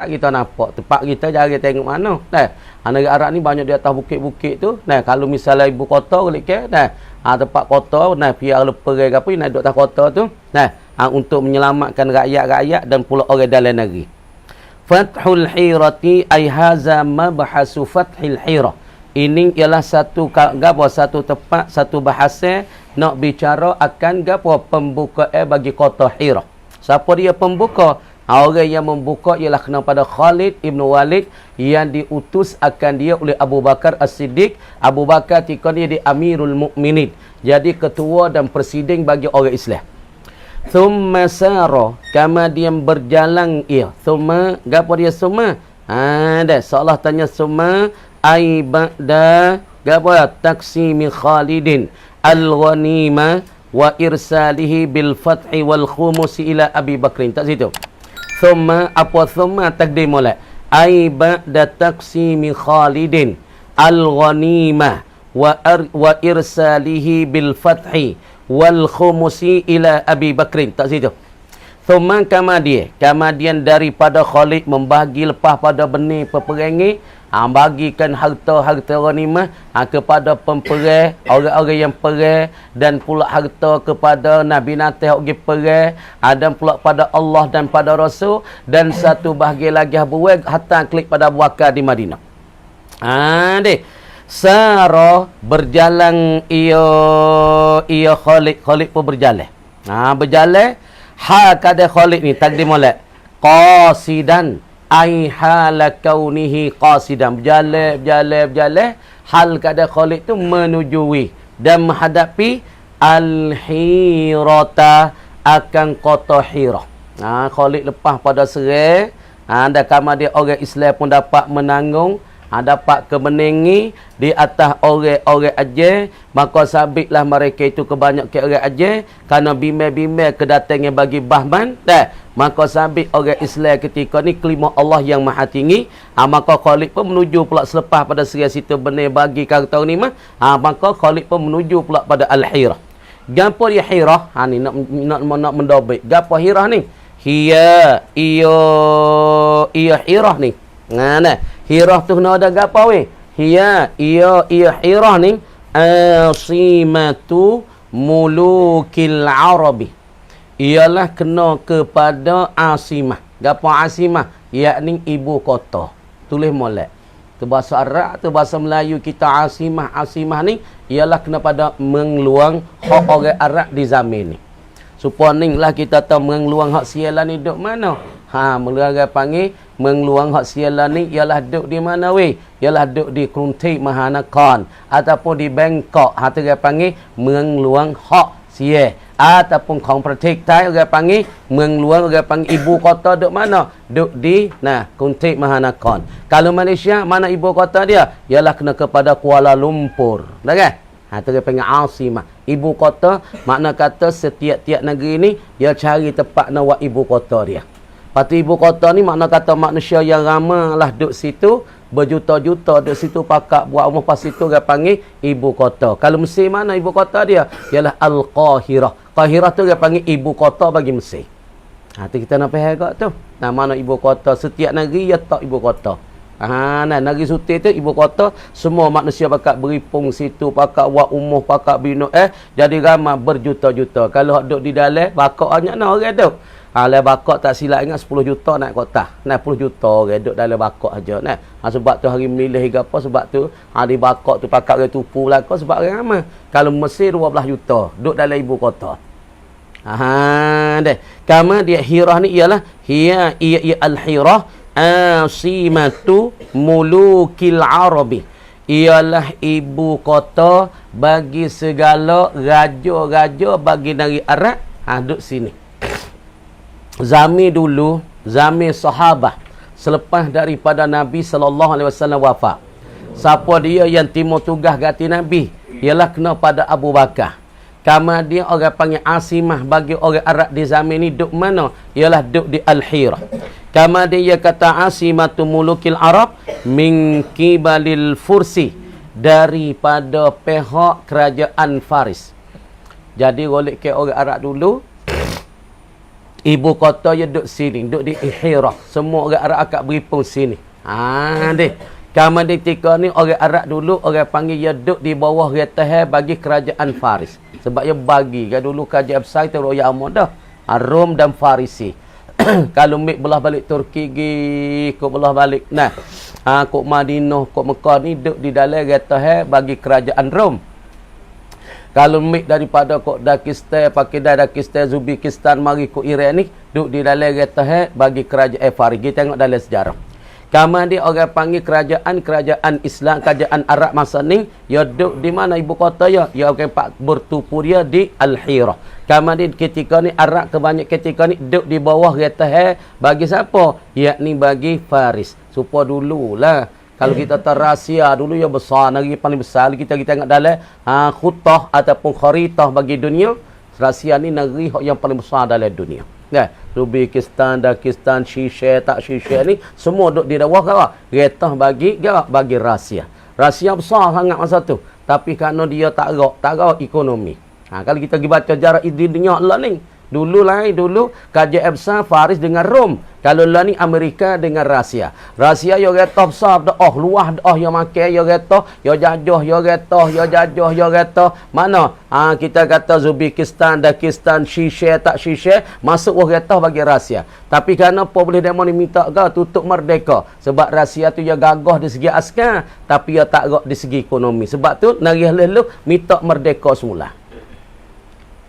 kita nampak tempat kita jari tengok mana. Nah, negara Arab ni banyak di atas bukit-bukit tu. Nah, kalau misalnya ibu kota kulit ke, nah, tempat kota, nah, pihak leperai ke apa, nak duduk atas kota tu. Nah, untuk menyelamatkan rakyat-rakyat dan pula orang dalam negeri. Fathul Hirati ay haza mabhasu Fathil Hira. Ini ialah satu tempat, satu bahasa nak bicara akan gapo pembukaan bagi kota Hira. Siapa dia pembuka? Orang yang membuka ialah kena pada Khalid Ibn Walid yang diutus akan dia oleh Abu Bakar As-Siddiq. Abu Bakar ketika dia di Amirul Mukminin, jadi ketua dan presiden bagi orang Islam. Thumma sara, kemudian berjalan ia. Thumma, gapo dia thumma? Dah seolah tanya thumma ai ba'da gapo taksimi Khalidin al-ghanimah wa irsalihi bil fathi wal khumus ila Abi Bakrin. Tak situ. Thumma apa thumma takdim molek ai ba'da taqsimi Khalidin al-ghanimah wa irsalihi bil fathi wal khumusi ila Abi Bakrin. Tak situ. Thumma kemudian daripada Khalid membagi lepas pada benih peperangi, bagikan harta-harta ghanimah kepada pemperang, orang-orang yang perang, dan pula harta kepada Nabi Natih orang perang, dan pula pada Allah dan pada Rasul, dan satu bahagian lagi buat hatta klik pada Abu Bakar di Madinah. Sara berjalan ia Khalid pun berjalan. Berjalan kada Khalid ni takdim molek qasidan ai hala kaunihi qasidan, berjalan hal kada Khalid tu menujui dan menghadapi al-Hirata akan kota Hira. Khalid lepas pada serang, dan kamar dia orang Islam pun dapat menanggung, dapat kemenangi di atas orang-orang aja. Maka sabitlah mereka itu kebanyakan orang aja kerana bimbang-bimbang kedatangan bagi Bahman. Maka sabit orang Islam ketika ni kelima Allah yang maha tinggi. Maka Khalid pun menuju pula selepas pada serang situ benih bagi kata ni mah. Maka Khalid pun menuju pula pada Al-Hirah. Gapo dia Hirah? Ni nak mendobek. Gapo Hirah ni? Iya Hirah ni. Nah, Hirah tu kena ada gapo weh? Iya Hirah ni asimatu mulukil Arabi. Ialah kena kepada asimah. Gapo asimah? Yakni ibu kota. Tulis molek. Tu bahasa Arab, tu bahasa Melayu kita asimah. Asimah ni ialah kena pada mengeluang hak orang Arab di zaman ni. Suponinglah kita tahu mengeluang hak sialan ni duk mana? Mereka panggil mengeluang hak sialan ni ialah duk di mana weh? Ialah duk di Kruntik Mahanakan ataupun di Bangkok. Mereka panggil mengeluang hak sial. Ataupun Kong Pratik Thai orang panggil mengeluang, orang panggil ibu kota duk mana? Duk di Kruntik Mahanakan. Kalau Malaysia mana ibu kota dia? Ialah kena kepada Kuala Lumpur. Dah kan? Itu dia panggil asimah. Ibu kota, makna kata setiap-tiap negeri ni dia cari tempat nak buat ibu kota dia. Lepas ibu kota ni makna kata manusia yang ramai lah duduk situ, berjuta-juta duduk situ pakak buat rumah pas situ dia panggil ibu kota. Kalau Mesir mana ibu kota dia? Ialah Al-Qahirah. Qahirah tu dia panggil ibu kota bagi Mesir. Tu kita nak faham kat tu. Mana ibu kota, setiap negeri dia tak ibu kota. Negeri Suti tu ibu kota, semua manusia pakak beripung situ, pakak buat umuh, pakak bina jadi ramai berjuta-juta. Kalau duduk di dalam bakak banyak orang tu. Lah bakak tak silap ingat 10 juta nak kota. 10 juta orang duduk dalam bakak aja. Sebab tu hari milih ke apa, sebab tu di bakak tu pakak orang tupu belaka sebab orang ramai. Kalau Mesir 12 juta duduk dalam ibu kota. Kama dia Hirah ni ialah ia al-Hirah asimatu mulukil Arabi. Ialah ibu kota bagi segala raja-raja bagi negeri Arab. Duduk sini. Zaman dulu, zaman sahabat selepas daripada Nabi SAW wafat. Siapa dia yang timur tugas ganti Nabi? Ialah kena pada Abu Bakar. Kemudian orang panggil asimah bagi orang Arab di zaman ni duduk mana? Ialah duduk di Al-Hirah. Kemudian dia kata asimatu mulukil Arab min kibalil Fursi, daripada pihak kerajaan Faris. Jadi golek ke orang Arab dulu Ibu kota dia duduk sini, duduk di Hira. Semua orang Arab akak beripung sini. Deh. Kamu di ketika ni orang Arab dulu orang panggil dia duduk di bawah retah bagi kerajaan Faris. Sebab dia bagi kan dulu kerajaan besar itu Roya Amon dah. Rom dan Farisi. Kalau mik belah balik Turki gi, kok belah balik. Nah, kok Madinah, kok Mekah ni duduk di dalam retah bagi kerajaan Rom. Kalau mik daripada kok Dakistan, Pakistan, Uzbekistan mari kok Iran ni duduk di dalam retah bagi kerajaan Faris. Kita tengok dalam sejarah. Kamu dia orang panggil kerajaan Islam, kerajaan Arab masa ni, dia duduk di mana ibu kota ya? Ya orang pak bertupu dia di Al-Hira. Kamu dia ketika ni Arab kebanyak ketika ni duduk di bawah retah bagi siapa? Yakni bagi Faris. Supaya dululah kalau kita tahu Rusia dulu ya besar, negeri paling besar kita tengok dalam khutah ataupun kharitah bagi dunia. Rusia ni negeri yang paling besar dalam dunia. Kan? Uzbekistan, Dakistan, Shisha, tak Shisha ni semua duduk di bawah kau. Retah bagi Rusia. Rusia besar sangat masa tu. Tapi kerana dia tak gerak ekonomi. Kalau kita pergi baca sejarah di dunia Allah ni, dulu kerajaan besar Faris dengan Rom. Kalau lah ni Amerika dengan Rusia. Rusia yo retah besar dah luah dah yo makan yo retah, yo jajah. Mana? Kita kata Uzbekistan, Dakistan, Shisha tak Shisha masuk retah bagi Rusia. Tapi kerana apa boleh demo ni minta tutup merdeka. Sebab Rusia tu ya gagah di segi askar, tapi ya tak gagah di segi ekonomi. Sebab tu negeri lalu minta merdeka semula.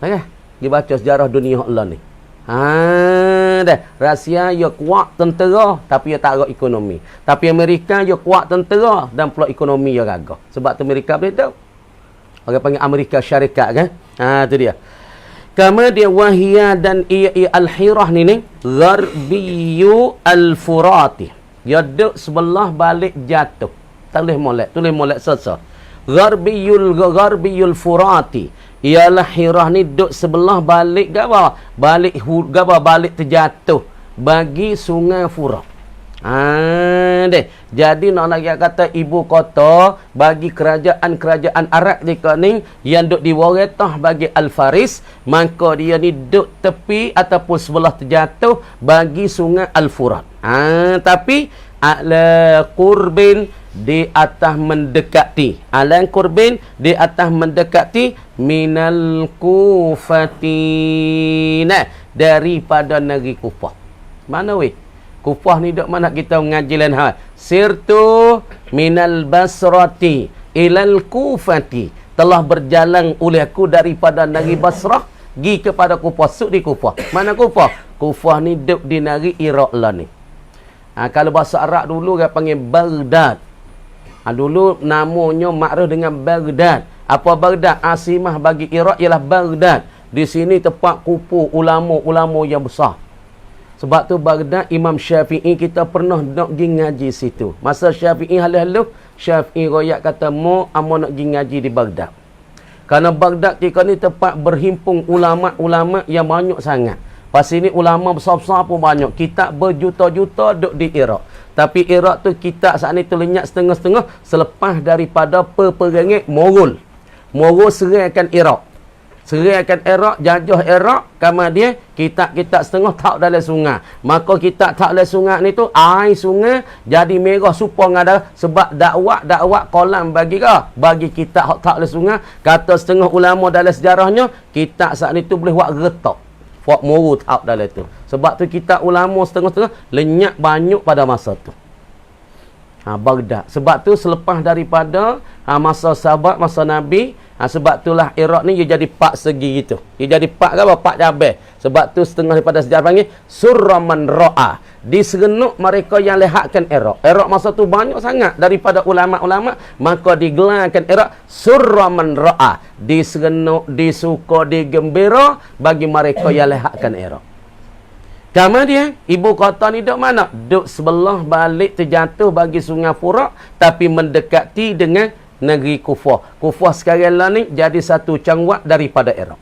Okey. Dibaca sejarah dunia Allah ni. Dah. Rusia ia kuat tentera tapi ia tak ada ekonomi. Tapi Amerika ia kuat tentera dan pula ekonomi ia gagah. Sebab tu Amerika boleh tahu. Orang panggil Amerika Syarikat kan. Tu dia. Kemudian wahia dan Al-Hirah ni Gharbiyu Al-Furati. Dia duduk sebelah balik jatuh. Tulis molek sesa. Gharbiyul Furati. Ialah Hirah ni duduk sebelah balik balik terjatuh bagi sungai Furat. Deh. Jadi nak lagi kata ibu kota bagi kerajaan Arab dekat ni yang duduk di waratah bagi Al-Faris, maka dia ni duduk tepi ataupun sebelah terjatuh bagi sungai Al-Furat. Tapi ala qurbin di atas mendekati. Alan kurbin di atas mendekati minal Kufati. Daripada negeri Kufah. Mana weh? Kufah ni dok mana kita mengaji lain hal. Sirtu minal Basrati ilal Kufati. Telah berjalan oleh aku daripada negeri Basrah pergi kepada Kufah. Suk di Kufah. Mana Kufah? Kufah ni dok di negeri Iraq lah ni. Kalau bahasa Arab dulu dia panggil Baghdad. Dulu namanya makruf dengan Baghdad. Apa Baghdad? Asimah bagi Iraq ialah Baghdad. Di sini tempat kupu ulama-ulama yang besar. Sebab tu Baghdad Imam Syafi'i kita pernah nak pergi ngaji situ. Masa Syafi'i halu-halu, Syafi'i royak kata amo nak pergi ngaji di Baghdad. Kerana Baghdad ketika ni tempat berhimpun ulama-ulama yang banyak sangat. Pas ini ulama besar-besar pun banyak. Kitab berjuta-juta duduk di Iraq. Tapi Iraq tu kitab saat ni tu lenyap setengah-setengah selepas daripada peperangan Mogul. Mogul serangkan Iraq. Jajah Iraq, kemudian kitab-kitab setengah tak dalam sungai. Maka kitab tak dalam sungai ni tu air sungai jadi merah supaya ngada sebab dakwah kolam bagi kitab tak dalam sungai. Kata setengah ulama dalam sejarahnya, kitab saat ni tu boleh buat retak. Buat murut out dalam tu. Sebab tu kita ulama setengah-setengah lenyap banyak pada masa tu. Baghdad. Sebab tu selepas daripada masa sahabat, masa Nabi, sebab itulah Iraq ni dia jadi pak segi gitu. Dia jadi pak pak cabang. Sebab tu setengah daripada sejarah panggil Surraman Ra'a. Diserenuk mereka yang lihatkan Iraq. Iraq masa tu banyak sangat daripada ulama-ulama, maka digelarkan Iraq Surraman Ra'a. Diserenuk, disuka, digembira bagi mereka yang lihatkan Iraq. Kemudian ibu kota ni duduk mana? Duduk sebelah balik terjatuh bagi sungai Furat, tapi mendekati dengan negeri Kufah. Kufah sekarang lah ni jadi satu cangwat daripada Iraq.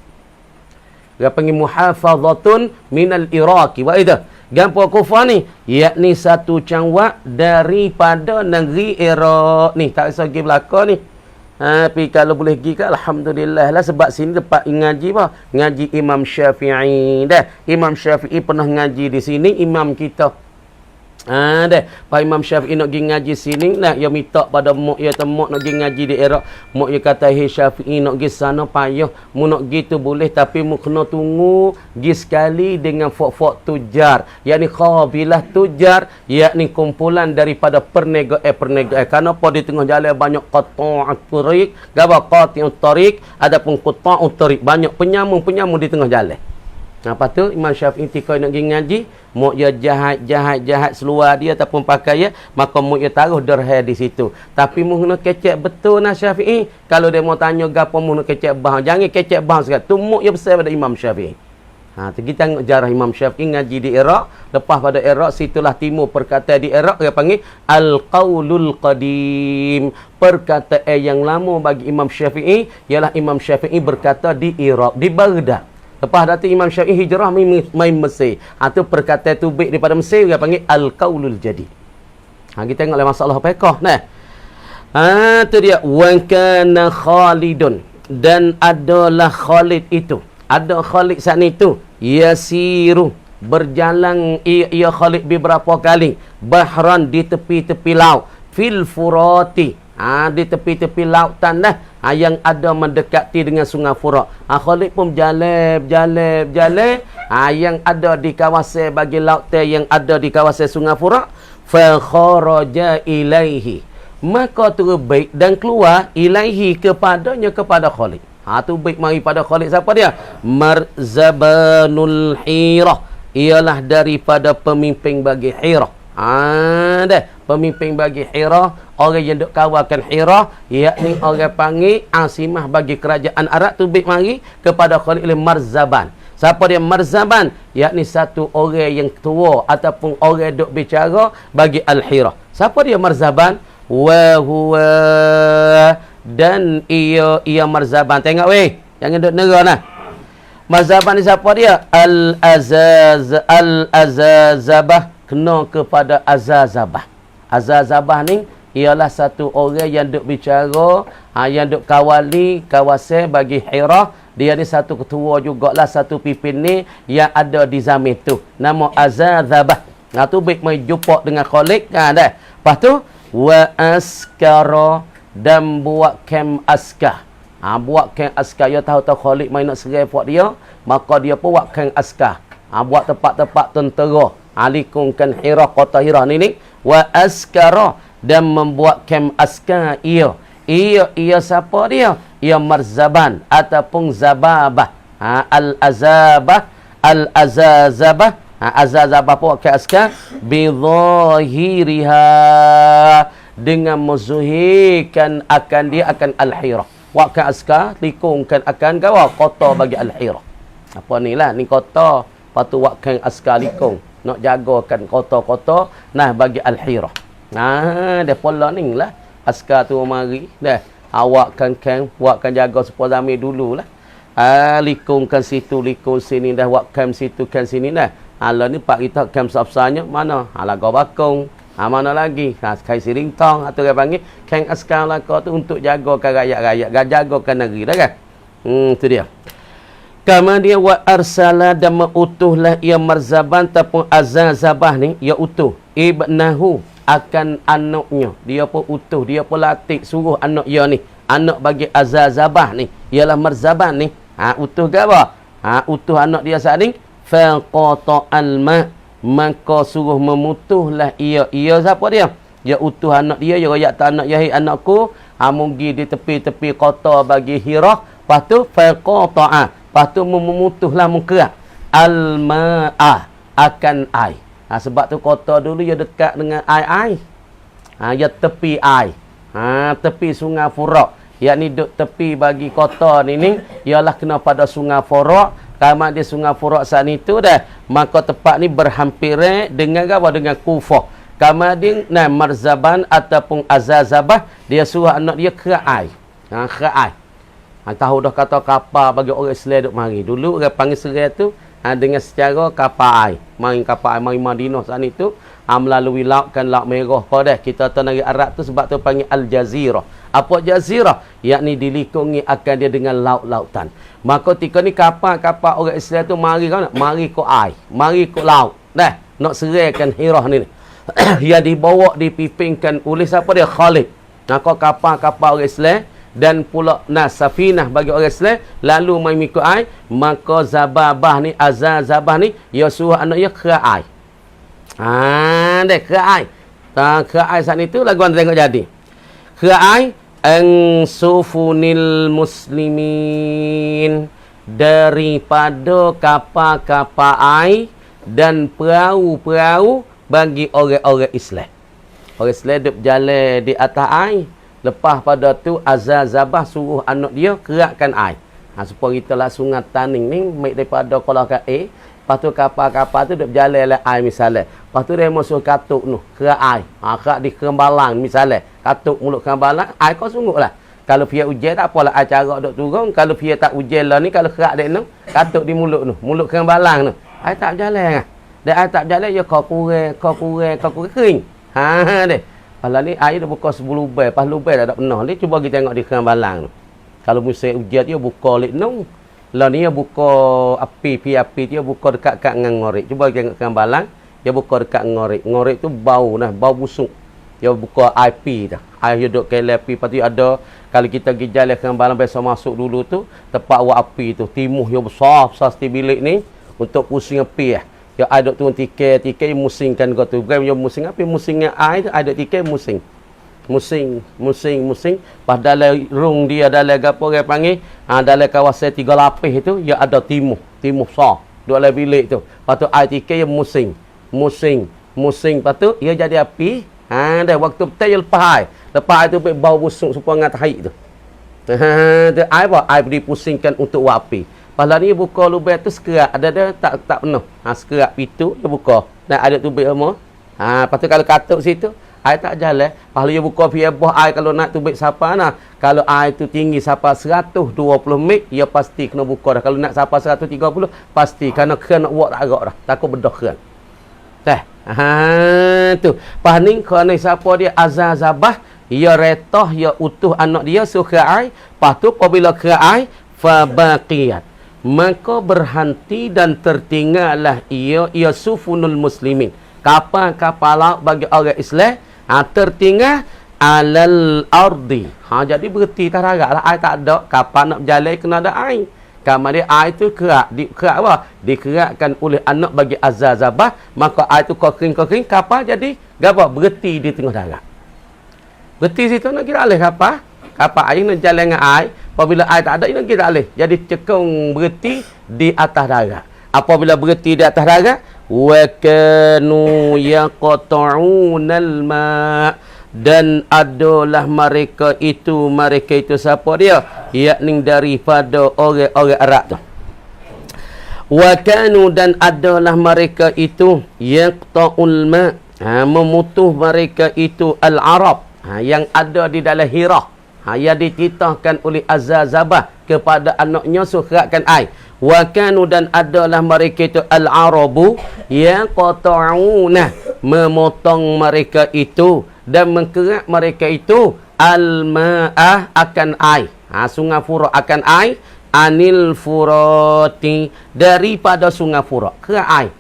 Dia panggil muhafazatun minal Iraqi. Buat itu. Gampang Kufah ni, yakni satu cangwat daripada negeri Iraq ni. Tak bisa pergi belakang ni. Tapi kalau boleh pergi ke alhamdulillah lah, sebab sini tempat ngaji apa? Ngaji Imam Syafi'i dah. Imam Syafi'i pernah ngaji di sini, imam kita. Dah. Pak Imam Syafi'i nak pergi ngaji sini, nak dia minta pada mak dia temuk nak pergi ngaji di Iraq. Mak dia kata, "Hei Syafi'i, nak pergi sana payah. Mu nak pergi tu boleh, tapi mu kena tunggu pergi sekali dengan fok-fok tujar." Yakni qabilah tujar, yakni kumpulan daripada perniagaan. Kenapa di tengah jalan banyak qata'ut tariq, qati'ut tariq, adapun qata'ut tariq, banyak penyamun di tengah jalan. Lepas tu Imam Syafi'i tikai nak pergi ngaji, mak dia jahat seluar dia ataupun pakai ya, maka mak dia taruh dirham di situ. Tapi mu kena kecek betul nah Syafi'i. Kalau dia mau tanya gapo mu nak kecek bah, jangan kecek bah sekali. Tu mak dia besar pada Imam Syafi'i. Tu kita tengok jarah Imam Syafi'i ngaji di Iraq. Lepas pada Iraq, situlah timur perkataan di Iraq dia panggil Al-Qaulul Qadim. Perkataan yang lama bagi Imam Syafi'i ialah Imam Syafi'i berkata di Iraq, di Baghdad. Lepas datang Imam Syafi'i hijrah main Mesir. Itu perkataan tu baik daripada Mesir, dia panggil Al-Qaulul Jadi. Kita tengok masalah fiqh. Nah. Tu dia, wa kana Khalidun, dan adalah Khalid itu. Ada Khalid saat itu, yasiru, berjalan ia Khalid beberapa kali, bahran di tepi-tepi laut, fil Furati, di tepi-tepi lautan dah, yang ada mendekati dengan sungai Furat. Khalid pun berjalan, yang ada di kawasan bagi lautan yang ada di kawasan sungai Furat, fa kharaja ilaihi, maka terbaik dan keluar ilaihi kepadanya, kepada Khalid. Tu baik mari pada Khalid siapa dia? Marzabanul Hirah, ialah daripada pemimpin bagi Hirah. Dah pemimpin bagi Hirah, orang yang duk kawakan Hirah, yakni orang panggil Asimah bagi kerajaan Arab tu baik mari kepada Khalid oleh Marzaban. Siapa dia Marzaban? Yakni satu orang yang tua ataupun orang duk bicara bagi Al-Hirah. Siapa dia Marzaban? Wa huwa, dan ia Marzaban. Tengok weh, jangan duk nera nah. Marzaban ni siapa dia? Al-Azazabah, kena kepada Azazabah. Azazabah ni ialah satu orang yang duk bicara, yang duk kawali kawasan bagi Hirah. Dia ni satu ketua jugalah, satu pimpin ni yang ada di zaman tu. Nama Azazabah. Tu baik mai jumpa dengan Khalid dah. Lepas tu wa askara, dan buat kem askar. Buat kem askar. Dia tahu-tahu Khalid main nak serai buat dia, maka dia pun buat kem askar. Buat tempat-tempat tentera. Alikungkan Hirah, kota Hirah ni. Wa askara, dan membuat kem askar ia siapa dia? Ia Marzaban ataupun Zababah. Al-Azazabah. Azazabah pun kem askar bidhahiriha, dengan menzuhirkan akan dia akan Al-Hirah. Waktu askar likungkan akan gawa kota bagi Al-Hirah. Apa ni lah, ni kota. Patu waktu askar likung nak jagakan kota-kota nah bagi Al-Hirah. Dia pola ni lah. Askar tu mari dah. Awakkan buatkan jaga supaya zaman dululah. Likungkan situ, likung sini dah, buat camp situ, camp sini dah. Ala ni pak kita camp safsanya mana? Laga bakung. Mana lagi? Kai siring tong atau dia panggil keng askar laka tu untuk jagakan rakyat-rakyat, jagakan negeri dah kan. Tu dia. Kemudian wa arsala, dan mengutuhlah ia Marzaban ataupun Azazabah ni, ia utuh ibnahu, akan anaknya. Dia pun utuh, dia pun latih suruh anak dia ni, anak bagi Azazabah ni ialah Marzaban ni. Utuh ke apa? Utuh anak dia saat ni, faqata alma, maka suruh memutuhlah ia siapa dia? Dia utuh anak dia, dia royak anak dia, "Hei anakku, pergi di tepi-tepi kota bagi Hirah." Lepas tu faqata, lepas tu memutuhlah muka al-ma'ah, akan air. Sebab tu kota dulu dia dekat dengan air. Dia tepi air. Tepi sungai Furat. Yakni duk tepi bagi kota ni ialah kena pada sungai Furat. Kalau dia sungai Furat saat itu dah, maka tempat ni berhampiran dengan apa? Dengan Kufah. Kemudian Marzaban ataupun Azazabah, dia suruh anak dia ke air. Ke air. Tahu dah kata kapal bagi orang Islam duk mari. Dulu orang panggil serai tu dengan secara kapal air. Mari kapal air mari Madinah sana itu melalui laut kan laut merah pada kita tanah Arab tu sebab tu panggil Al-Jazirah. Apa jazirah? Yakni dilikungi akan dia dengan laut-lautan. Maka ketika ni kapal-kapal orang Islam tu mari kan mari ke air, mari ke laut. Dah nak seraikan Hirah ni. Yang dibawa dipimpinkan oleh siapa dia? Khalid. Maka kapal-kapal orang Islam dan pula safinah bagi orang Islam lalu mai mikul air, maka Zababah ni Zabah ni dia suruh anak dia ke air. Deh ke air. Ke air saat itu lagu anda tengok jadi. Ke air sufunil muslimin, daripada kapal-kapal air dan perahu-perahu bagi orang-orang Islam. Orang Islam duduk berjalan di atas air. Lepas pada tu Zabah suruh anak dia kerakkan air. Supaya kita lah sungai Taning ni maik daripada kolah ke A. Lepas tu kapal-kapal tu duduk berjalan lah air misalnya. Lepas tu dia masuk katuk tu kerak air. Kerak di Kembalang misalnya. Katuk mulut Kembalang, air kau sungguh lah. Kalau pihak ujian tak apalah air cara duduk turun. Kalau pihak tak ujian lah ni, kalau kerak dia tu katuk di mulut tu. Mulut Kembalang tu. Air tak berjalan kan. Dan air tak berjalan, dia kau kurang kering. Deh. Kalau ni air dah buka 10 lubang, pas lubang dah tak pernah. Ni cuba kita tengok di Kembalang tu. Kalau musim hujan dia buka lik nung. Lah ni dia buka api dia buka dekat dengan ngorek. Cuba kita tengok Kembalang, dia buka dekat ngorek. Ngorek tu bau bau busuk. Dia buka api dah. Air dia duduk kelai api, lepas tu ada kalau kita pergi jalan Kembalang biasa masuk dulu tu, tempat awak api tu, timuh dia besar seti bilik ni untuk pusing api lah. Ya ada tu tikai musingkan kau tu. Bukan dia musing apa? Musingnya air tu ada tikai musing. Musing. Pas dalam rung dia dalam gapo orang panggil, dalam kawasan 3 lapis itu ya ada timuh besar. Dua dalam bilik tu. Lepas tu air tikai dia musing. Lepas tu ia jadi api. Dah waktu petang dia lepas air. Lepas air tu bau busuk supaya ngat haid tu. Tu air apa? Air dipusingkan untuk api. Pahala ni buka lubang tu sekerak. Ada tak penuh. Sekerak pintu dia buka. Dan ada tubik semua. Lepas tu kalau katuk situ, air tak jalan. Pahala dia buka pihak bawah air kalau nak tubik siapa nah. Kalau air tu tinggi sampai 120 mik, dia pasti kena buka dah. Kalau nak sampai 130, pasti. Kerana kena nak buat tak agak dah. Takut bedah kena. Tu. Pas ni kerana siapa dia Zabah, dia retah, dia utuh anak dia suruh ke air. Lepas tu apabila ke air, fabaqiyat, maka berhenti dan tertinggallah ia sufunul muslimin, kapal-kapal laut bagi orang Islam tertinggal alal ardi. Jadi berhenti tak agak lah, air tak ada, kapal nak berjalan kena ada air. Kemudian air tu kerak apa? Dikerakkan oleh anak bagi Zabah, maka air tu kering, kapal jadi apa? Berhenti di tengah darat. Berhenti situ nak kira alih kapal air nak jalan dengan air. Apabila air tak ada, ini kita alih. Jadi cekung berhenti di atas darat. Apabila berhenti di atas darat, wa kanu yaqta'unal ma', dan adalah mereka itu siapa dia? Yakni daripada orang-orang Arab tu. Wa kanu, dan adalah mereka itu yaqta'ul ma', memutuh mereka itu al-Arab, yang ada di dalam Hirah. Yang dititahkan oleh Zabah kepada anaknya suratkan air. Wa kanu, dan adalah mereka itu al-Arabu yaqta'una, memotong mereka itu dan mengkerak mereka itu al-ma'ah, akan air. Sungai Furat akan air, anil furati, daripada sungai Furat. Kerak air.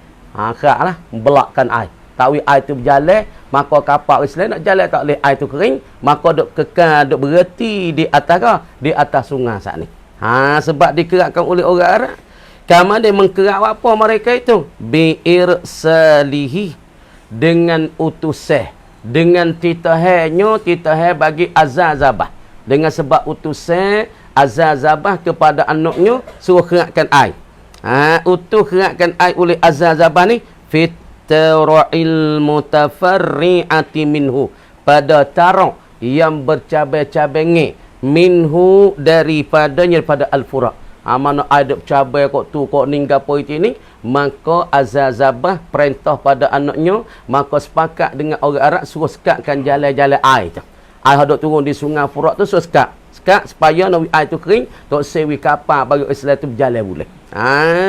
Keraklah, belakkan air. Tahu air tu berjalan, maka kapal Islam nak jalan tak boleh, air tu kering, maka duk kekal, duk berhenti di atas sungai saat ni. Sebab dikerakkan oleh orang Arab. Kamu dia mengkerak apa mereka itu? Bi'irsalihi, dengan utusan, dengan titahnya bagi Zabah. Dengan sebab utusan Zabah kepada anaknya suruh kerakkan air. Utuh kerakkan air oleh Zabah ni fit tara'il mutafarri'ati minhu, pada tarak yang bercabai-cabai minhu, daripadanya, daripada al-Furat. Mana ada cabai kok tu kok ninggal poiti ni, maka Zabah perintah pada anaknya, maka sepakat dengan orang Arab suruh sekatkan jalan-jalan air tu. Air dok turun di sungai Furat tu suruh sekat sekat supaya nak air tu kering, tok sewi kapal bagi Islam tu berjalan boleh.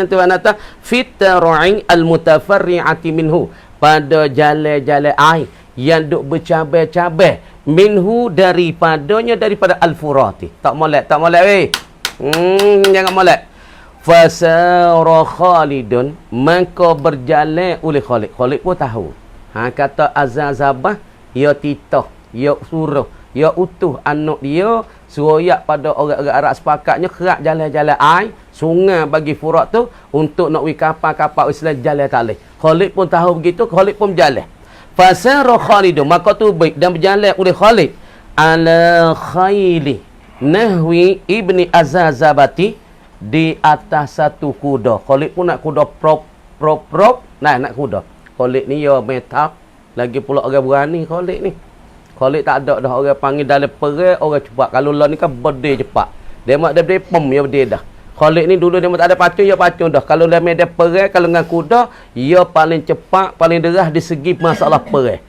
Tu mana ta fitra'i al-mutafarri'ati minhu, pada jalan-jalan air yang duk bercabai-cabai minhu daripada al-furati. Tak molek weh. Jangan molek. Fasara Khalidun, maka berjalan oleh Khalid. Khalid pun tahu. Kata Azazabah, ya titah, ya suruh, ya utuh anak dia suroyak pada orang-orang Arab sepakatnya kerak jalan-jalan air sungai bagi Furat tu untuk nak wi kapal-kapal Islam jalan tak leh. Khalid pun tahu begitu, Khalid pun berjalan. Fasara Khalidun, maka tu baik dan berjalan oleh Khalid ala khaili nahwi ibni Azazabati, di atas satu kuda. Khalid pun nak kuda prop. Nak kuda. Khalid ni ya metak. Lagi pula orang berani Khalid ni. Khalid tak ada dah orang panggil dalam perang orang cepat. Kalau lah ni kan berdeh cepat. Dia mak dia pem ya berdeh dah. Khalid ni dulu dia tak ada pacung, ya pacung dah. Kalau dia medan perang, kalau dengan kuda, ia paling cepat, paling derah di segi masalah perang.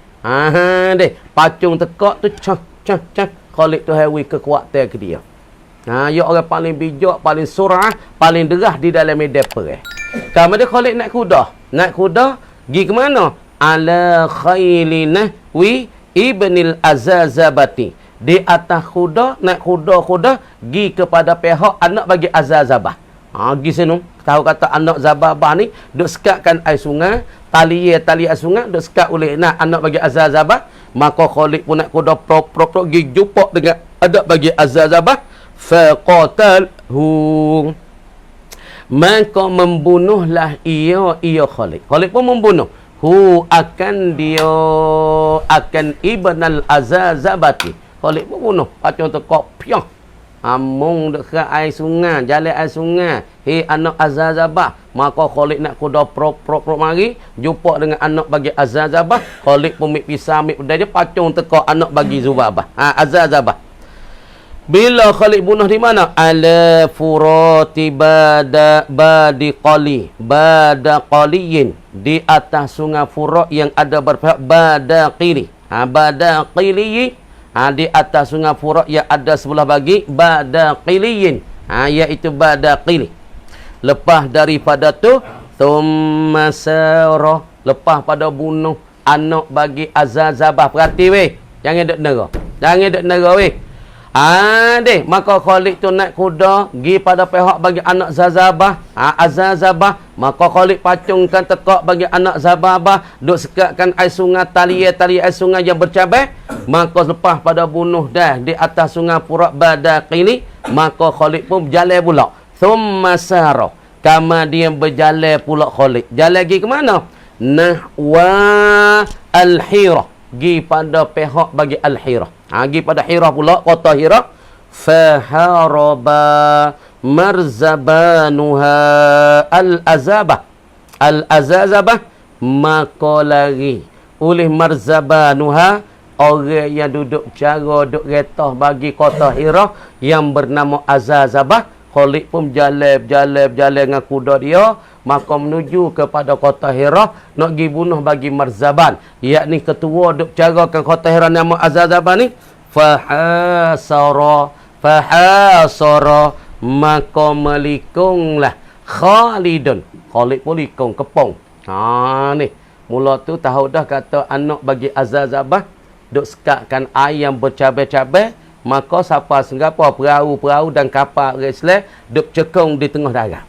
Deh. Pacung tekak tu cah. Khalid tu hawi kekuatan ke dia. Ya orang paling bijak, paling surah, paling derah di dalam medan perang. Kemudian Khalid nak kuda. Nak kuda, pergi ke mana? Ala khailina wi ibnil Azazabati. Di atas kuda, nak kuda, pergi kepada pihak anak bagi Azazabah. Pergi sini. Tahu kata anak Zababah ni, duk sekatkan air sungai, tali air sungai, duk sekat oleh anak bagi Azazabah. Maka Khalid pun nak kuda prop, pergi jumpa dengan anak bagi Azazabah. Faqatalhu, maka membunuhlah ia Khalid. Khalid pun membunuh akan ibn al-Azazabati. Khalid pun bunuh. Pacung tekak piang. Amung dekat air sungai, jalan air sungai. Anak Azazabah. Maka Khalid nak kuda prop mari jumpa dengan anak bagi Azazabah. Khalid pun mik pisah mik pedai dia pacung tekak anak bagi Zubabah. Azazabah. Bila Khalid bunuh di mana? Ala furati badaqaliyin, di atas sungai Furat yang ada berpihak Badaqili. Badaqiliyin, di atas sungai Furat yang ada sebelah bagi Badaqiliyin, iaitu Badaqili. Lepas daripada tu thumma sara, lepas pada bunuh anak bagi Azazabah. Perhati weh, jangan duk nera weh. Maka Khalid tu naik kuda pergi pada pihak bagi anak Zazabah, Azazabah. Maka Khalid pacungkan tekak bagi anak Zababah, duk sekatkan air sungai, tali air sungai yang bercabai. Maka lepas pada bunuh dah di atas sungai Furat Badaqili, maka Khalid pun berjalan pula. Thumma sara, dia berjalan pula Khalid. Jalan pergi ke mana? Nahwa al-Hira, pergi pada pihak bagi al-Hira. Pergi pada Hira pula, kota Hira. Faharaba marzabanuha al-Azazabah, maka lari oleh marzabanuha, orang yang duduk cara duduk retah bagi kota Hira yang bernama Azazabah. Khalid pun berjalan dengan kuda dia, maka menuju kepada kota Hira nak pergi bunuh bagi Marzaban, yakni ketua duk carakan kota Hira nama Azazabah ni. Fahasara, maka melikunglah Khalidun. Khalid pun likung kepong. Ni mula tu tahu dah kata anak bagi Azazabah duk sekatkan air yang bercabai-cabai. Maka siapa Singapura, perahu dan kapal Islam duk cekung di tengah darat.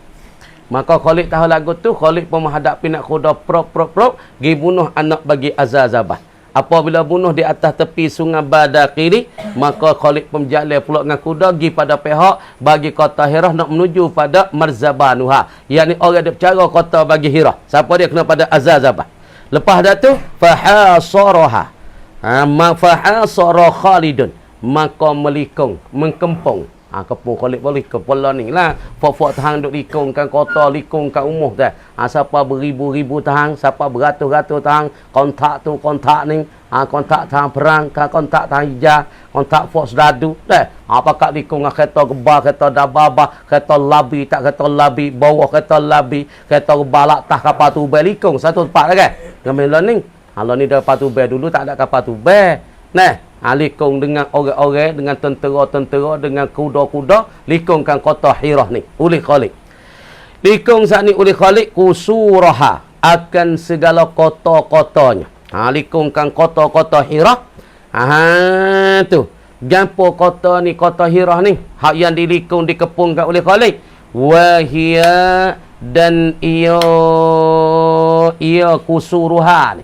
Maka Khalid tahu lagu tu, Khalid pun menghadapi nak kuda prop pergi bunuh anak bagi Azazabah. Apabila bunuh di atas tepi sungai Badaqili, maka Khalid pun berjalan pula dengan kuda pergi pada pihak bagi kota Hira nak menuju pada Marzabanuha, yakni orang duk cara kota bagi Hira. Siapa dia kena pada Azazabah. Lepas dah tu fahasaraha, fahasara Khalidun, maka melikung, mengkempung. Kepung Khalid boleh kepala ni lah. Fok-fok tahang duk likungkan kota, likungkan umuh dah. Siapa beribu-ribu tahang, siapa beratus-ratus tahang, kontak tu kontak ni, kontak tahang perang, kontak tahang hijau, kontak fok sedadu dah. Apakah likung kereta gebal, kereta dababah, kereta labi, tak kereta labi, bawah kereta labi, kereta balak tah kapal tu likung satu tempat lah kan. Ngambil ni. Kalau ni dah kapal tu dulu tak ada kapal tu. Nah, Likung dengan orang-orang, dengan tentera-tentera, dengan kuda-kuda, likungkan kota Hirah ni oleh Khalid. Likung saat ni oleh Khalid kusuraha, akan segala kota-kotanya. Likungkan kota-kota Hirah. Tu. Gapo kota ni, kota Hirah ni, hak yang dilikung dikepungkan oleh Khalid. Wahia, dan ia kusuruha ni.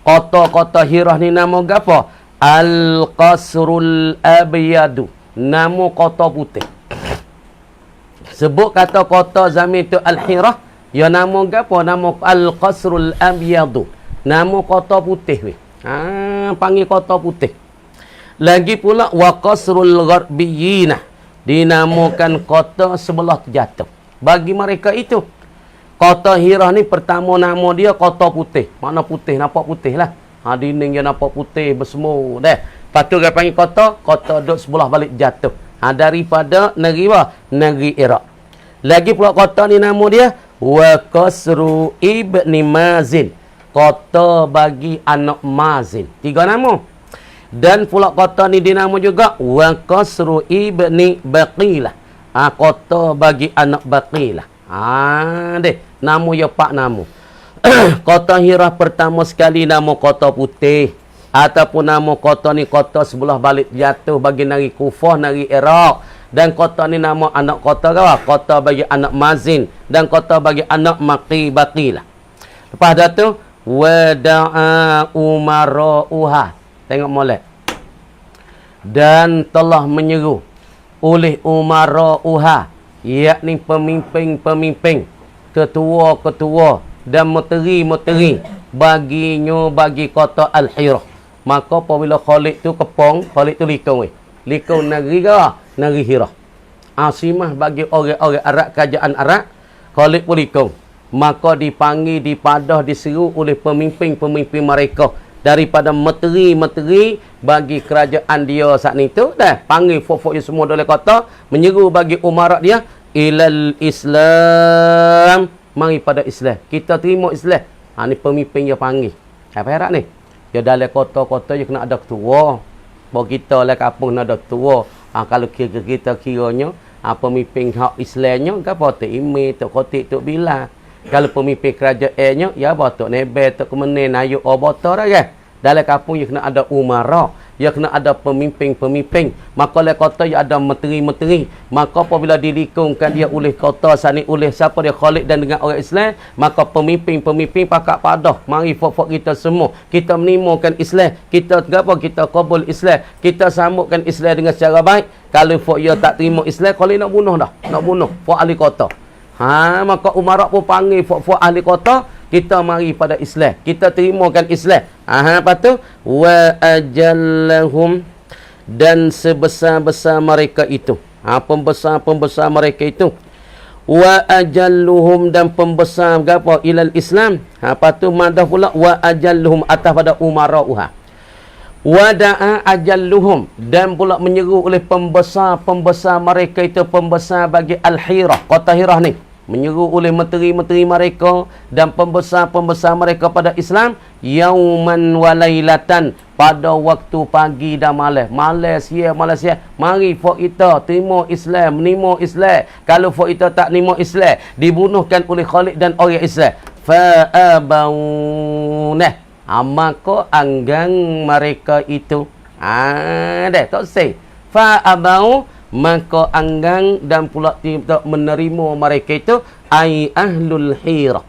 Kota-kota Hirah ni nama gapo? Al-Qasrul Abyadu. Nama kota putih. Sebut kata kota zaman itu Al-Hirah, ya nama gapo? Nama Al-Qasrul Abyadu. Nama kota putih weh. Panggil kota putih. Lagi pula wa Qasrul Gharbiyina, dinamakan kota sebelah jatuh. Bagi mereka itu, kota Hirah ni pertama nama dia kota putih. Mana putih? Nampak putih lah. Dinding dia nampak putih bersemur dah. Lepas tu dia panggil kota duduk sebelah balik jatuh. Daripada negeri apa? Negeri Iraq. Lagi pula kota ni nama dia wa Qasru Ibni Mazin. Kota bagi anak Mazin. 3 nama. Dan pula kota ni dinama juga wa Qasru Ibni Baqilah. Kota bagi anak Baqilah. Deh, nama ya pak nama. Kota Hirah pertama sekali nama kota putih. Ataupun nama kota ni kota sebelah balik jatuh bagi negeri Kufah, negeri Iraq. Dan kota ni nama anak kota apa? Kota bagi anak Mazin. Dan kota bagi anak Baqilah. Lepas dah tu wada'a umara'uha. Tengok molek. Dan telah menyeru oleh umara'uha, yakni pemimpin-pemimpin, ketua-ketua dan menteri-menteri bagi kota Al-Hirah. Maka apabila Khalid tu kepong, Khalid tu likung weh. Likung negeri ke? Negeri Hirah. Asimah bagi orang-orang Arab, kerajaan Arab, Khalid pun likung. Maka dipanggil, dipadah, diseru oleh pemimpin-pemimpin mereka daripada menteri-menteri bagi kerajaan dia saat ni tu dah panggil fok-fok dia semua dalam kota, menyeru bagi umarak dia ilal Islam, mari pada Islam, kita terima Islam. Ni pemimpin dia panggil. Apa herat ni? Dia dalam kota-kota dia kena ada ketua. Bahawa kita lah kampung kena ada ketua. Kalau kita kiranya pemimpin hak Islamnya apa Tok Imi, Tok Khotik, Tok Bilal. Kalau pemimpin kerajaannya, ya apa Tok Nebel, Tok Kemenin, Ayub, Obata dah kan. Dalam kampung dia kena ada umara, dia kena ada pemimpin-pemimpin. Maka dalam kota dia ada menteri-menteri. Maka apabila dilikungkan dia oleh kota sana, oleh siapa dia Khalid dan dengan orang Islam, maka pemimpin-pemimpin pakat padah, mari fok-fok kita semua, kita menimukan Islam, kita apa? Kita kabul Islam, kita sambutkan Islam dengan secara baik. Kalau fok dia tak terima Islam, Khalid nak bunuh dah, nak bunuh fok ahli kota. Maka umarak pun panggil fok-fok ahli kota, kita mari pada Islam, kita terimakan Islam. Lepas tu wa ajallahum, dan sebesar-besar mereka itu, pembesar-pembesar mereka itu, wa ajalluhum, dan pembesar apa ilal Islam. Lepas tu madah pula wa ajalluhum atas pada umarauha. Wada'a ajalluhum, dan pula menyeru oleh pembesar-pembesar mereka itu, pembesar bagi Al-Hirah, kota Hirah ni, menyeru oleh menteri-menteri mereka dan pembesar-pembesar mereka pada Islam, yauman walailatan, pada waktu pagi dan malam. Malaysia, mari fok kita terima Islam, menima Islam. Kalau fok kita tak terima Islam, dibunuhkan oleh Khalid dan orang Islam. Fa'abaunah, maka anggang mereka itu. Dah tak say. Fa'abau, maka anggang dan pula tidak menerima mereka itu ai ahlul Hirah,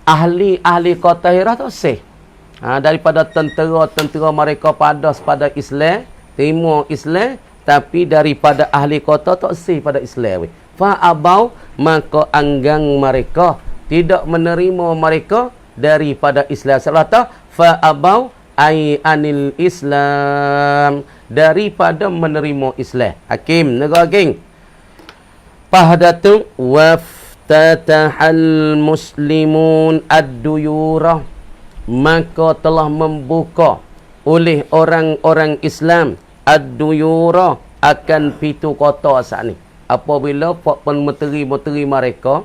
ahli kota Hirah tak say. Daripada tentera mereka pada Islam, terima Islam, tapi daripada ahli kota tak say pada Islam. Fa'abau, maka anggang mereka tidak menerima mereka daripada Islam. Serta fa'abau ai anil Islam, daripada menerima Islam. Hakim negara geng. Pahdatu waftatahal muslimun ad-duyura, maka telah membuka oleh orang-orang Islam ad-duyura, akan pintu kota saat ni. Apabila menteri-menteri mereka,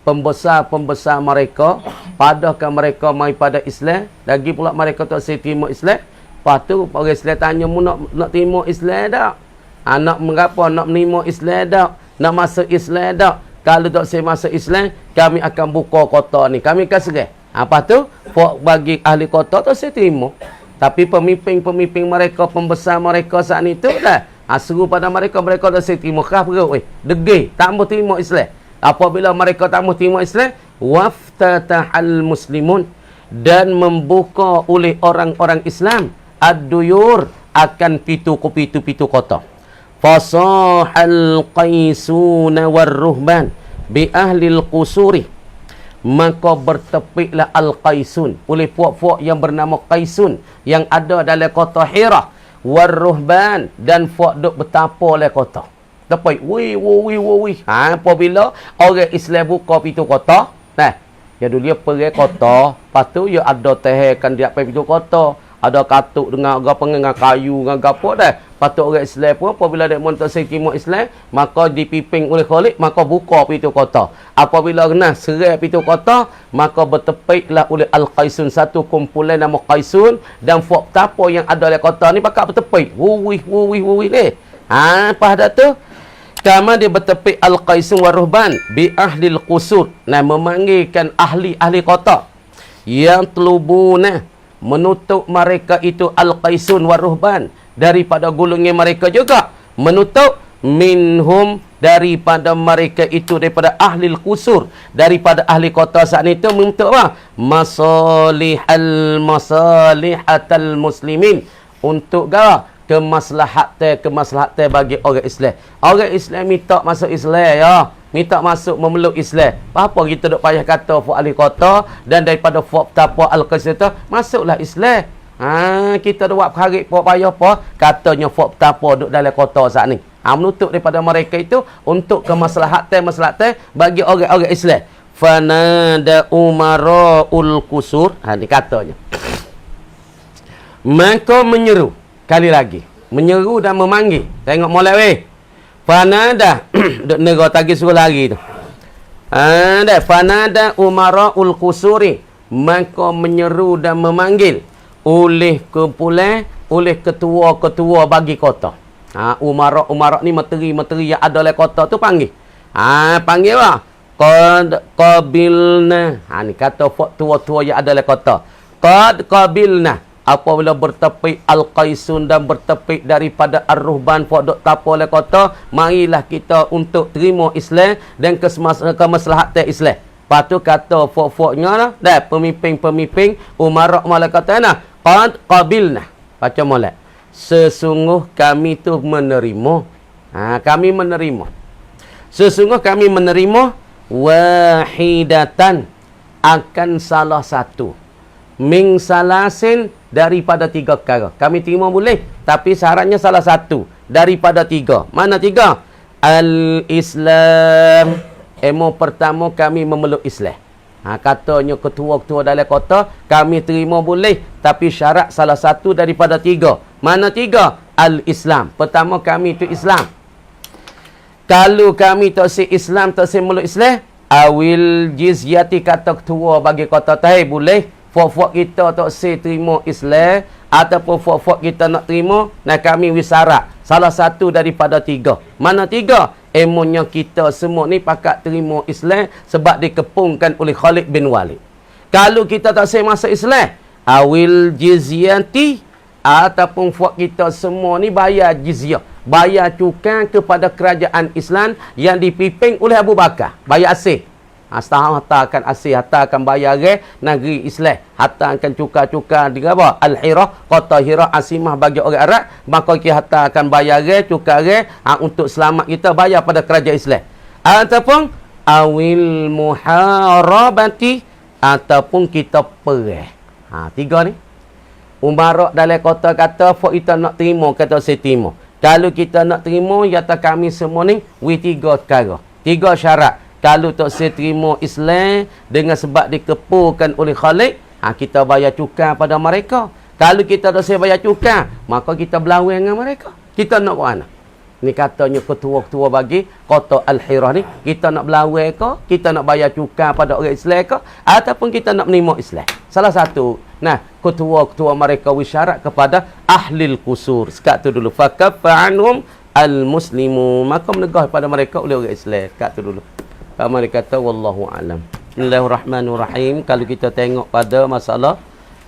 pembesar-pembesar mereka, padahkah mereka mai pada Islam, lagi pula mereka tak terima Islam, Lepas tu orang Islam tanya mu nak terima Islam tak? Nak mengapa nak menerima Islam tak? Nak masuk Islam tak? Kalau tak saya masuk Islam, kami akan buka kota ni. Kami akan serah. Apa tu? Bagi ahli kota tu saya terima. Tapi pemimpin-pemimpin mereka, pembesar mereka saat ni tu dah. Seru pada mereka tak saya terima. Kah perut? Degil. Tak mau terima Islam. Apabila mereka tak mau terima Islam, waftatahal muslimun. Dan membuka oleh orang-orang Islam ad-duyur akan pitu kota. Fasahal qaisuna war-ruhban bi ahlil qusuri. Maka bertepiklah al-qaisun oleh puak-puak yang bernama Qaisun yang ada dalam kota Hira, war-ruhban dan puak duk bertapa oleh kota. Tepik wi. Apabila orang Islam buka pintu kota, dia dulu dia pergi kota, lepas tu dia ada tehekan dia pergi pintu kota, ada katuk dengan apa dengan kayu dengan gapo dah. Patut orang Islam pun apabila dia mau terima Islam, maka dipimpin oleh Khalid, maka buka pintu kota. Apabila kena serai pintu kota, maka bertepiklah oleh Al-Qaisun, satu kumpulan nama Qaisun dan fuak tapo yang ada dalam kota ni pakak bertepik. Wuih ni. Pada tu kama dia bertepik Al-Qaisun war-ruhban bi ahlil qusur. Memanggilkan ahli kota yang telubuna menutup mereka itu Al-Qaisun war-ruhban daripada golongan mereka juga, menutup minhum daripada mereka itu, daripada ahli qusur, daripada ahli kota saat itu, menutup apa? Masalihatal muslimin, untuk kemaslahatan bagi orang Islam. Orang Islam minta masuk Islam ya, minta masuk memeluk Islam. Apa kita duk payah kata fu ahli kota dan daripada fu tapa al-qais itu masuklah Islam. Kita dah buat harip buat payah apa? Katanya fu tapa duk dalam kota saat ni. Menutup daripada mereka itu untuk kemaslahatan bagi orang-orang Islam. Fanada umara'ul qusur. Ni katanya. Maka menyeru kali lagi. Menyeru dan memanggil. Tengok molek weh. Fanada duk negara tagi suruh lari tu. Fanada umara'ul qusuri, maka menyeru dan memanggil oleh kumpulan, oleh ketua-ketua bagi kota. Umara' ni menteri-menteri yang ada dalam kota tu panggil. Panggil lah. Qabilna. Ni kata tua-tua yang ada dalam kota. Qabilna. Apabila bertepik Al-Qaisun dan bertepik daripada Ar-Ruhban duk tapa oleh kota, marilah kita untuk terima Islam dan kemaslahatan Islam. Lepas tu kata fok-foknya lah, pemimpin-pemimpin umarak malaikat qad qabilna. Baca molek. Sesungguh kami tu menerima. Kami menerima. Sesungguh kami menerima wahidatan, akan salah satu. Min salasin, daripada 3 perkara. Kami terima boleh, tapi syaratnya salah satu daripada 3. Mana 3? Al-Islam. Pertama kami memeluk Islam. Katanya ketua-ketua dalam kota, kami terima boleh, tapi syarat salah satu daripada 3. Mana 3? Al-Islam. Pertama kami itu Islam. Kalau kami tak si Islam, tak si meluk Islam, awil jizyati, kata ketua bagi kota tahi boleh. Fok-fok kita tak si terima Islam, ataupun fok-fok kita nak terima, kami wisara salah satu daripada 3. Mana 3? Emonya kita semua ni pakat terima Islam sebab dikepungkan oleh Khalid bin Walid. Kalau kita tak say masuk Islam, awil jizyati, ataupun fok kita semua ni bayar jizyah, bayar cukai kepada kerajaan Islam yang dipimpin oleh Abu Bakar, bayar asing. Hatta akan asih, hatta akan bayar negeri Islam, hatta akan cukai-cukai di apa? Al-Hira, kota Hira asimah bagi orang Arab, maka kita hatta akan bayar cukai untuk selamat kita bayar pada kerajaan Islam. Ataupun awil muharabati, ataupun kita perang. 3 ni. Umarak dalam kota kata fok kita nak terima, kata saya terima. Kalau kita nak terima, kata kami semua ni 3 perkara. 3 syarat. Kalau tak saya terima Islam dengan sebab dikepurkan oleh Khalid, kita bayar cukai pada mereka. Kalau kita tak saya bayar cukai, maka kita berlawan dengan mereka. Kita nak buat mana? Ni katanya ketua-ketua bagi kota Al-Hira ni. Kita nak berlawan ke? Kita nak bayar cukai pada orang Islam ke? Ataupun kita nak menerima Islam? salah satu ketua-ketua mereka wisyarat kepada ahlil qusur. Sekat tu dulu. Fakaffa anhum al-muslimu. Maka menegah pada mereka oleh orang Islam. Sekat tu dulu. Kama dia kata wallahu alam. Bismillahirrahmanirrahim. Kalau kita tengok pada masalah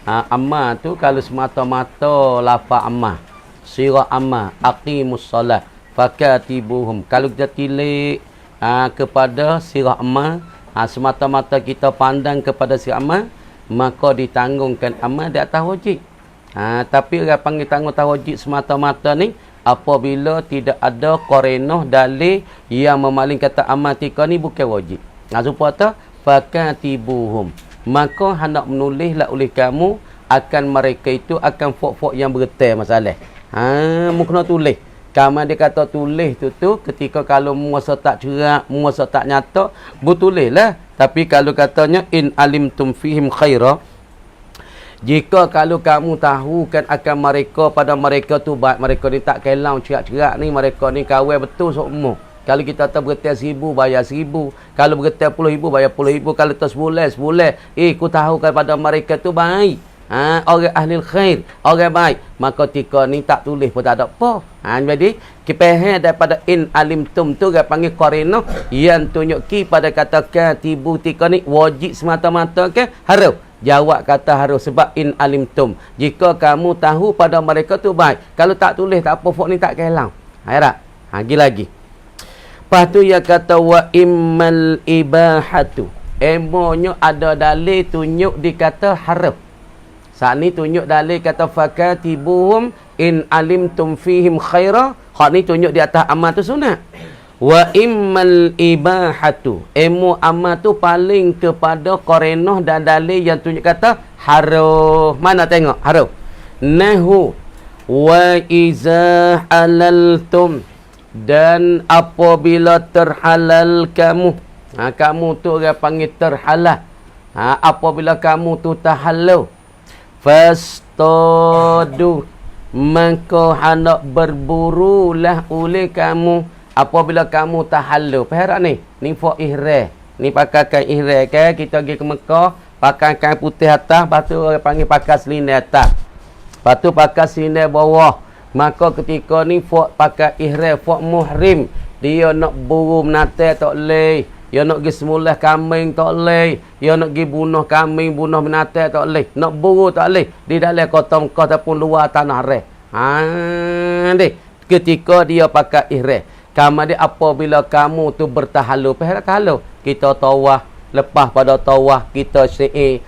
ammah tu, kalau semata-mata lafaz ammah, sirah ammah, aqimus solat, fakatibuhum. Kalau kita tilik kepada sirah ammah, semata-mata kita pandang kepada sirah ammah, maka ditanggungkan ammah di atas wajib. Tapi orang panggil tanggung atas wajib semata-mata ni apabila tidak ada qarinah dalil yang memaling kata ammah tika ni bukan wajib. Supaya tu fakatibuhum. Maka hendak menulislah oleh kamu akan mereka itu akan fok-fok yang bergetar masalah. Mu kena tulis. Kamu dia kata tulis tu ketika kalau muasa tak cerak, muasa tak nyata, tulislah. Tapi kalau katanya in alimtum fihim khaira, jika kalau kamu tahu kan akan mereka pada mereka tu baik, mereka ni tak kelang cerak-cerak ni, mereka ni kawal betul semua. Kalau kita tak bergetar 1,000 bayar 1,000, kalau bergetar 10,000 bayar 10,000, kalau tak sebulan. Ku tahu kepada mereka tu baik. Orang ahli khair, orang baik, maka tika ni tak tulis pun tak ada apa. Jadi kepehen daripada in alimtum tu dia panggil qarinah yang tunjuk pada kata katibu tika ni wajib semata-mata ke harus. Jawab kata harus sebab in alimtum. Jika kamu tahu pada mereka tu baik. Kalau tak tulis tak apa, fok ni tak kelang. Tak? Lagi. Lepas tu dia kata wa immal ibahatu. Emonya ada dalil tunjuk dikata harus. Saat ni tunjuk dalil kata fakatibuhum in alimtum fihim khaira. Hak ni tunjuk di atas amal tu sunat. Wa immal ibahatu. Emu amal tu paling kepada qarinah dan dalil yang tunjuk kata haruh. Mana tengok haruh. Nahu wa iza halaltum. Dan apabila terhalal kamu. Kamu tu orang panggil terhalal. Apabila kamu tu tahalal. Fastadu. Maka hendak berburulah oleh kamu. Apabila kamu tahalul. Perak ni. Ni fok ihram. Ni pakai kain ihram kan. Kita pergi ke Mekah. Pakai kain putih atas. Lepas tu orang panggil pakai selindai atas. Lepas tu pakai selindai bawah. Maka ketika ni fok pakai ihram. Fok muhrim. Dia nak buru menatai tak boleh. Dia nak pergi semulah kambing tak boleh. Dia nak pergi bunuh kambing, bunuh menatai tak boleh. Nak buru tak boleh. Di dalam kota Mekah ataupun luar tanah reh. Ketika dia pakai ihram. Kamu dia apabila kamu tu bertahalul, tahalul, kita tawaf, lepas pada tawaf kita sa'i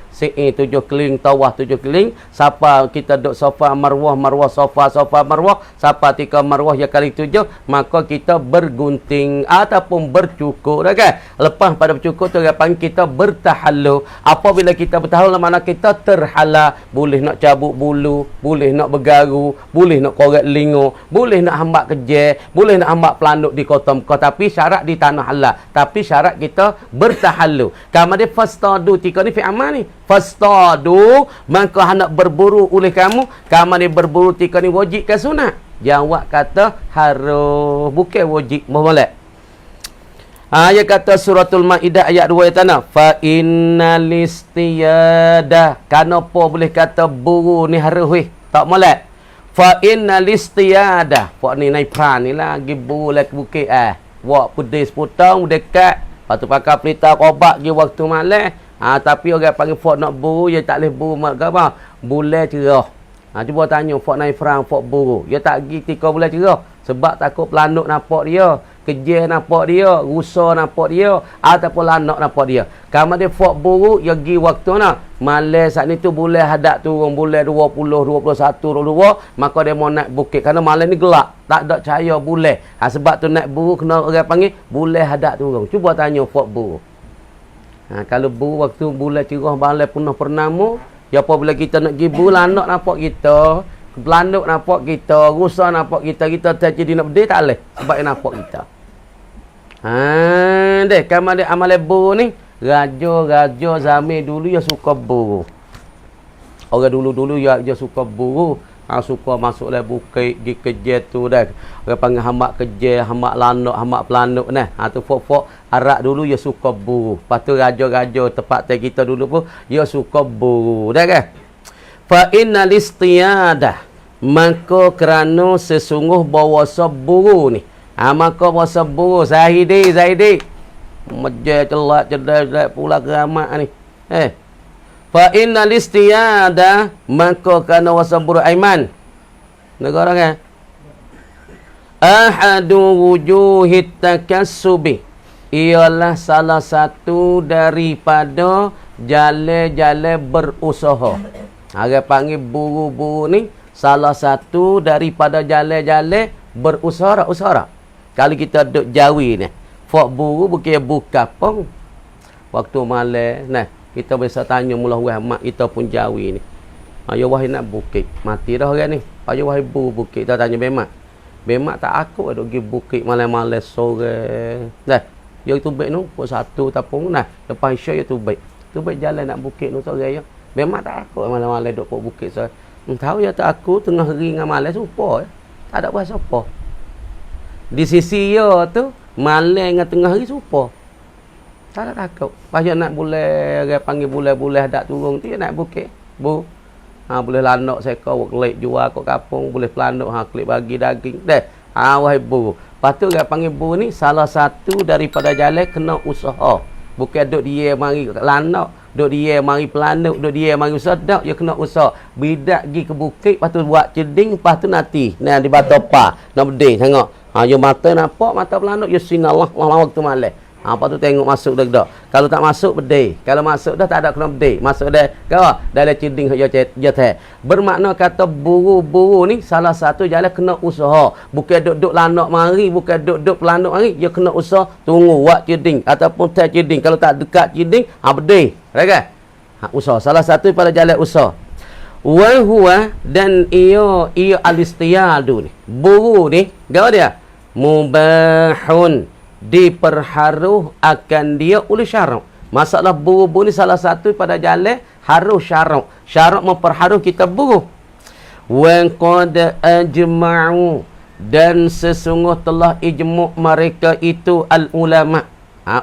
7 keliling, tawaf 7 keliling, siapa kita duduk sofa marwah, marwah sofa, sofa marwah, siapa tika marwah ya kali 7, maka kita bergunting ataupun bercukur, kan? Lepas pada bercukur tu dia panggil kita bertahalul. Apabila kita bertahalul mana kita terhala, boleh nak cabut bulu, boleh nak bergaru, boleh nak korek lingo, boleh nak hambak keje, boleh nak hambak pelanduk di kota Mekah, tapi syarat di tanah halal, tapi syarat kita bertahalul. Kemudian fastadu tika ni fi amal ni. Fastadu, maka hendak berburu oleh kamu. Kamu ni berburu tika ni wajib ke sunat? Jawab kata harus, bukan wajib. Boleh. Ayat kata suratul Maidah ayat 2 tanah. Fa innal istiyada. Kenapa boleh kata buru ni harus weh? Tak boleh. Fa innal istiyada. Pak ni naik peran ni lagi buru lagi bukit Wak pedis putang dekat. Lepas tu pakai pelita kobat je waktu malam. Tapi orang panggil fok nak buru, dia tak boleh buru mak apa? Bulan cerah. Cuba tanya fok naik perang, fok buru. Dia tak pergi ketika bulan cerah. Sebab takut pelanduk nampak dia. Kejih nampak dia. Rusa nampak dia. Ataupun lanak nampak dia. Kamu dia fok buru, dia pergi waktu nak. Malam saat ni tu bulan hadap turun. Bulan 20, 21, 22. Maka dia mau naik bukit. Kerana malam ni gelap. Tak ada cahaya bulan. Sebab tu naik buru kena orang panggil bulan hadap turun. Cuba tanya fok buru. Kalau buru waktu bulan cerah balai punah purnama, ya apabila kita nak pergi buru, lanak nampak kita, pelanduk nampak kita, rusa nampak kita, kita tak jadi nak berdiri tak boleh sebab dia nampak kita. Kamu ada amalan buru ni, raja zaman dulu ya suka buru. Orang dulu-dulu ya suka buru. Suka masuk dalam bukit pergi kerja tu dah. Orang panggil hamak kerja, hamak lanuk, hamak pelanuk nah. Tu fok-fok arak dulu dia suka buru. Lepas tu raja-raja tempat kita dulu pun dia suka buru dah kan. Fa innal istiyadah, maka kerana sesungguh bawasa buru ni. Maka bawasa buru Zahidi meja celak pula keramat ni. Fa innal istiyada, maka kana wasabur aiman negara kan ahadu wujuhit takassubi, ialah salah satu daripada jalan-jalan berusaha. Orang panggil buru-buru ni salah satu daripada jalan-jalan berusaha. Kalau kita duduk Jawi ni, fok buru buka pong waktu malam nah. Kita biasa tanya mula mak kita pun Jawi ni. Ya wahai nak bukit. Mati dah orang ni. Ya wahai bukit. Kita tanya Bemak. Bemak tak aku ada pergi bukit malam-malam sore. Dah. Ya tu baik nu. Pukul 1 tapung. Nah. Lepas isyak ya tu baik. Tu baik jalan nak bukit nu sore ya. Bemak tak aku malam-malam duduk pukul bukit sore. Tahu ya tak aku tengah hari dengan malam supa. Tak ada bahasa apa. Di sisi ya tu. Malam dengan tengah hari supa. Tak ada takut. Pasal nak boleh orang panggil boleh dak turun tu nak bukit. Boleh lanak seka kelik jual kat kampung, boleh pelanuk klik bagi daging. Dah. Wahai bu. Patu orang panggil bu ni salah satu daripada jalan kena usaha. Bukan duk dia mari lanak, duk dia mari pelanuk, duk dia mari usaha dak, dia kena usaha. Bidak pergi ke bukit, lepas tu buat ceding, lepas tu nanti nah di batu pa, nak berdeh tengok. Yo mata nampak, mata pelanuk yo sinallah waktu malam. Apa tu tengok masuk dah. Kalau tak masuk berdeh. Kalau masuk dah tak ada kena berdeh. Masuk dah. Kau dalam ceding je teh. Bermakna kata buru-buru ni salah satu jalan kena usaha. Bukan duk-duk lanak mari, bukan duk-duk pelanuk mari, dia kena usaha tunggu buat ceding ataupun teh ceding. Kalau tak dekat ceding, berdeh. Kan? Usaha. Salah satu pada jalan usaha. Wa huwa, dan ia al-istiyadu ni. Buru ni, gaul dia? Mubahun, diperharuh akan dia oleh syarak. Masalah buru-buru ni salah satu pada jalan haruh syarak. Syarak memperharuh kita buru. Wa qad ajma'u, dan sesungguh telah ijmu' mereka itu al-ulama.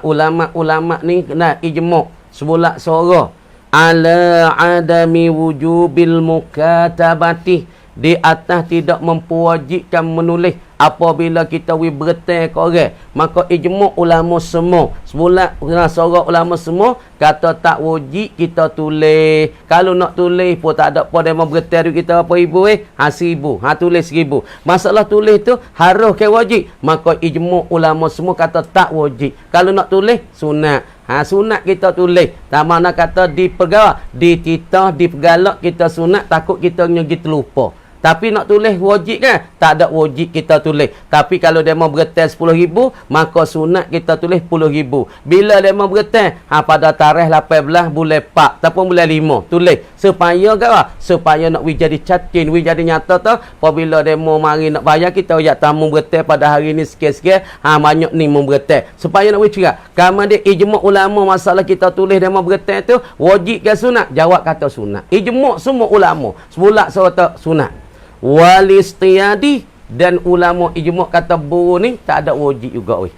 Ulama-ulama ni kena ijmu' sebulak suara ala adami wujubil mukatabati, di atas tidak memwajibkan menulis apabila kita bertai ke orang. Maka ijmu' ulama semua semula seorang ulama semua kata tak wajib kita tulis. Kalau nak tulis pun tak ada apa demo bertai kita apa ibu 1000 tulis 1000. Masalah tulis tu harus ke wajib, maka ijmu' ulama semua kata tak wajib. Kalau nak tulis sunat. Sunat kita tulis. Tak mana kata dipegang, dititah, dipegalak kita sunat, takut kita nyegi terlupa. Tapi nak tulis wajib kan? Tak ada wajib kita tulis. Tapi kalau dia mau bertai 10,000, maka sunat kita tulis 10,000. Bila dia mau bertai? Pada tarikh 18 bulan 4 ataupun bulan 5. Tulis. Supaya apa? Supaya nak jadi catin, jadi nyata tu. Apabila dia mau mari nak bayar, kita ajak tamu bertai pada hari ni sikit-sikit. Banyak ni mau bertai. Supaya nak bercakap. Kamu dia ijmu' ulama masalah kita tulis dia mau bertai tu. Wajib ke sunat? Jawab kata sunat. Ijmu' semua ulama. Sebulak serta sunat. Walistiyadi, dan ulama ijmu' kata buru ni tak ada wajib juga.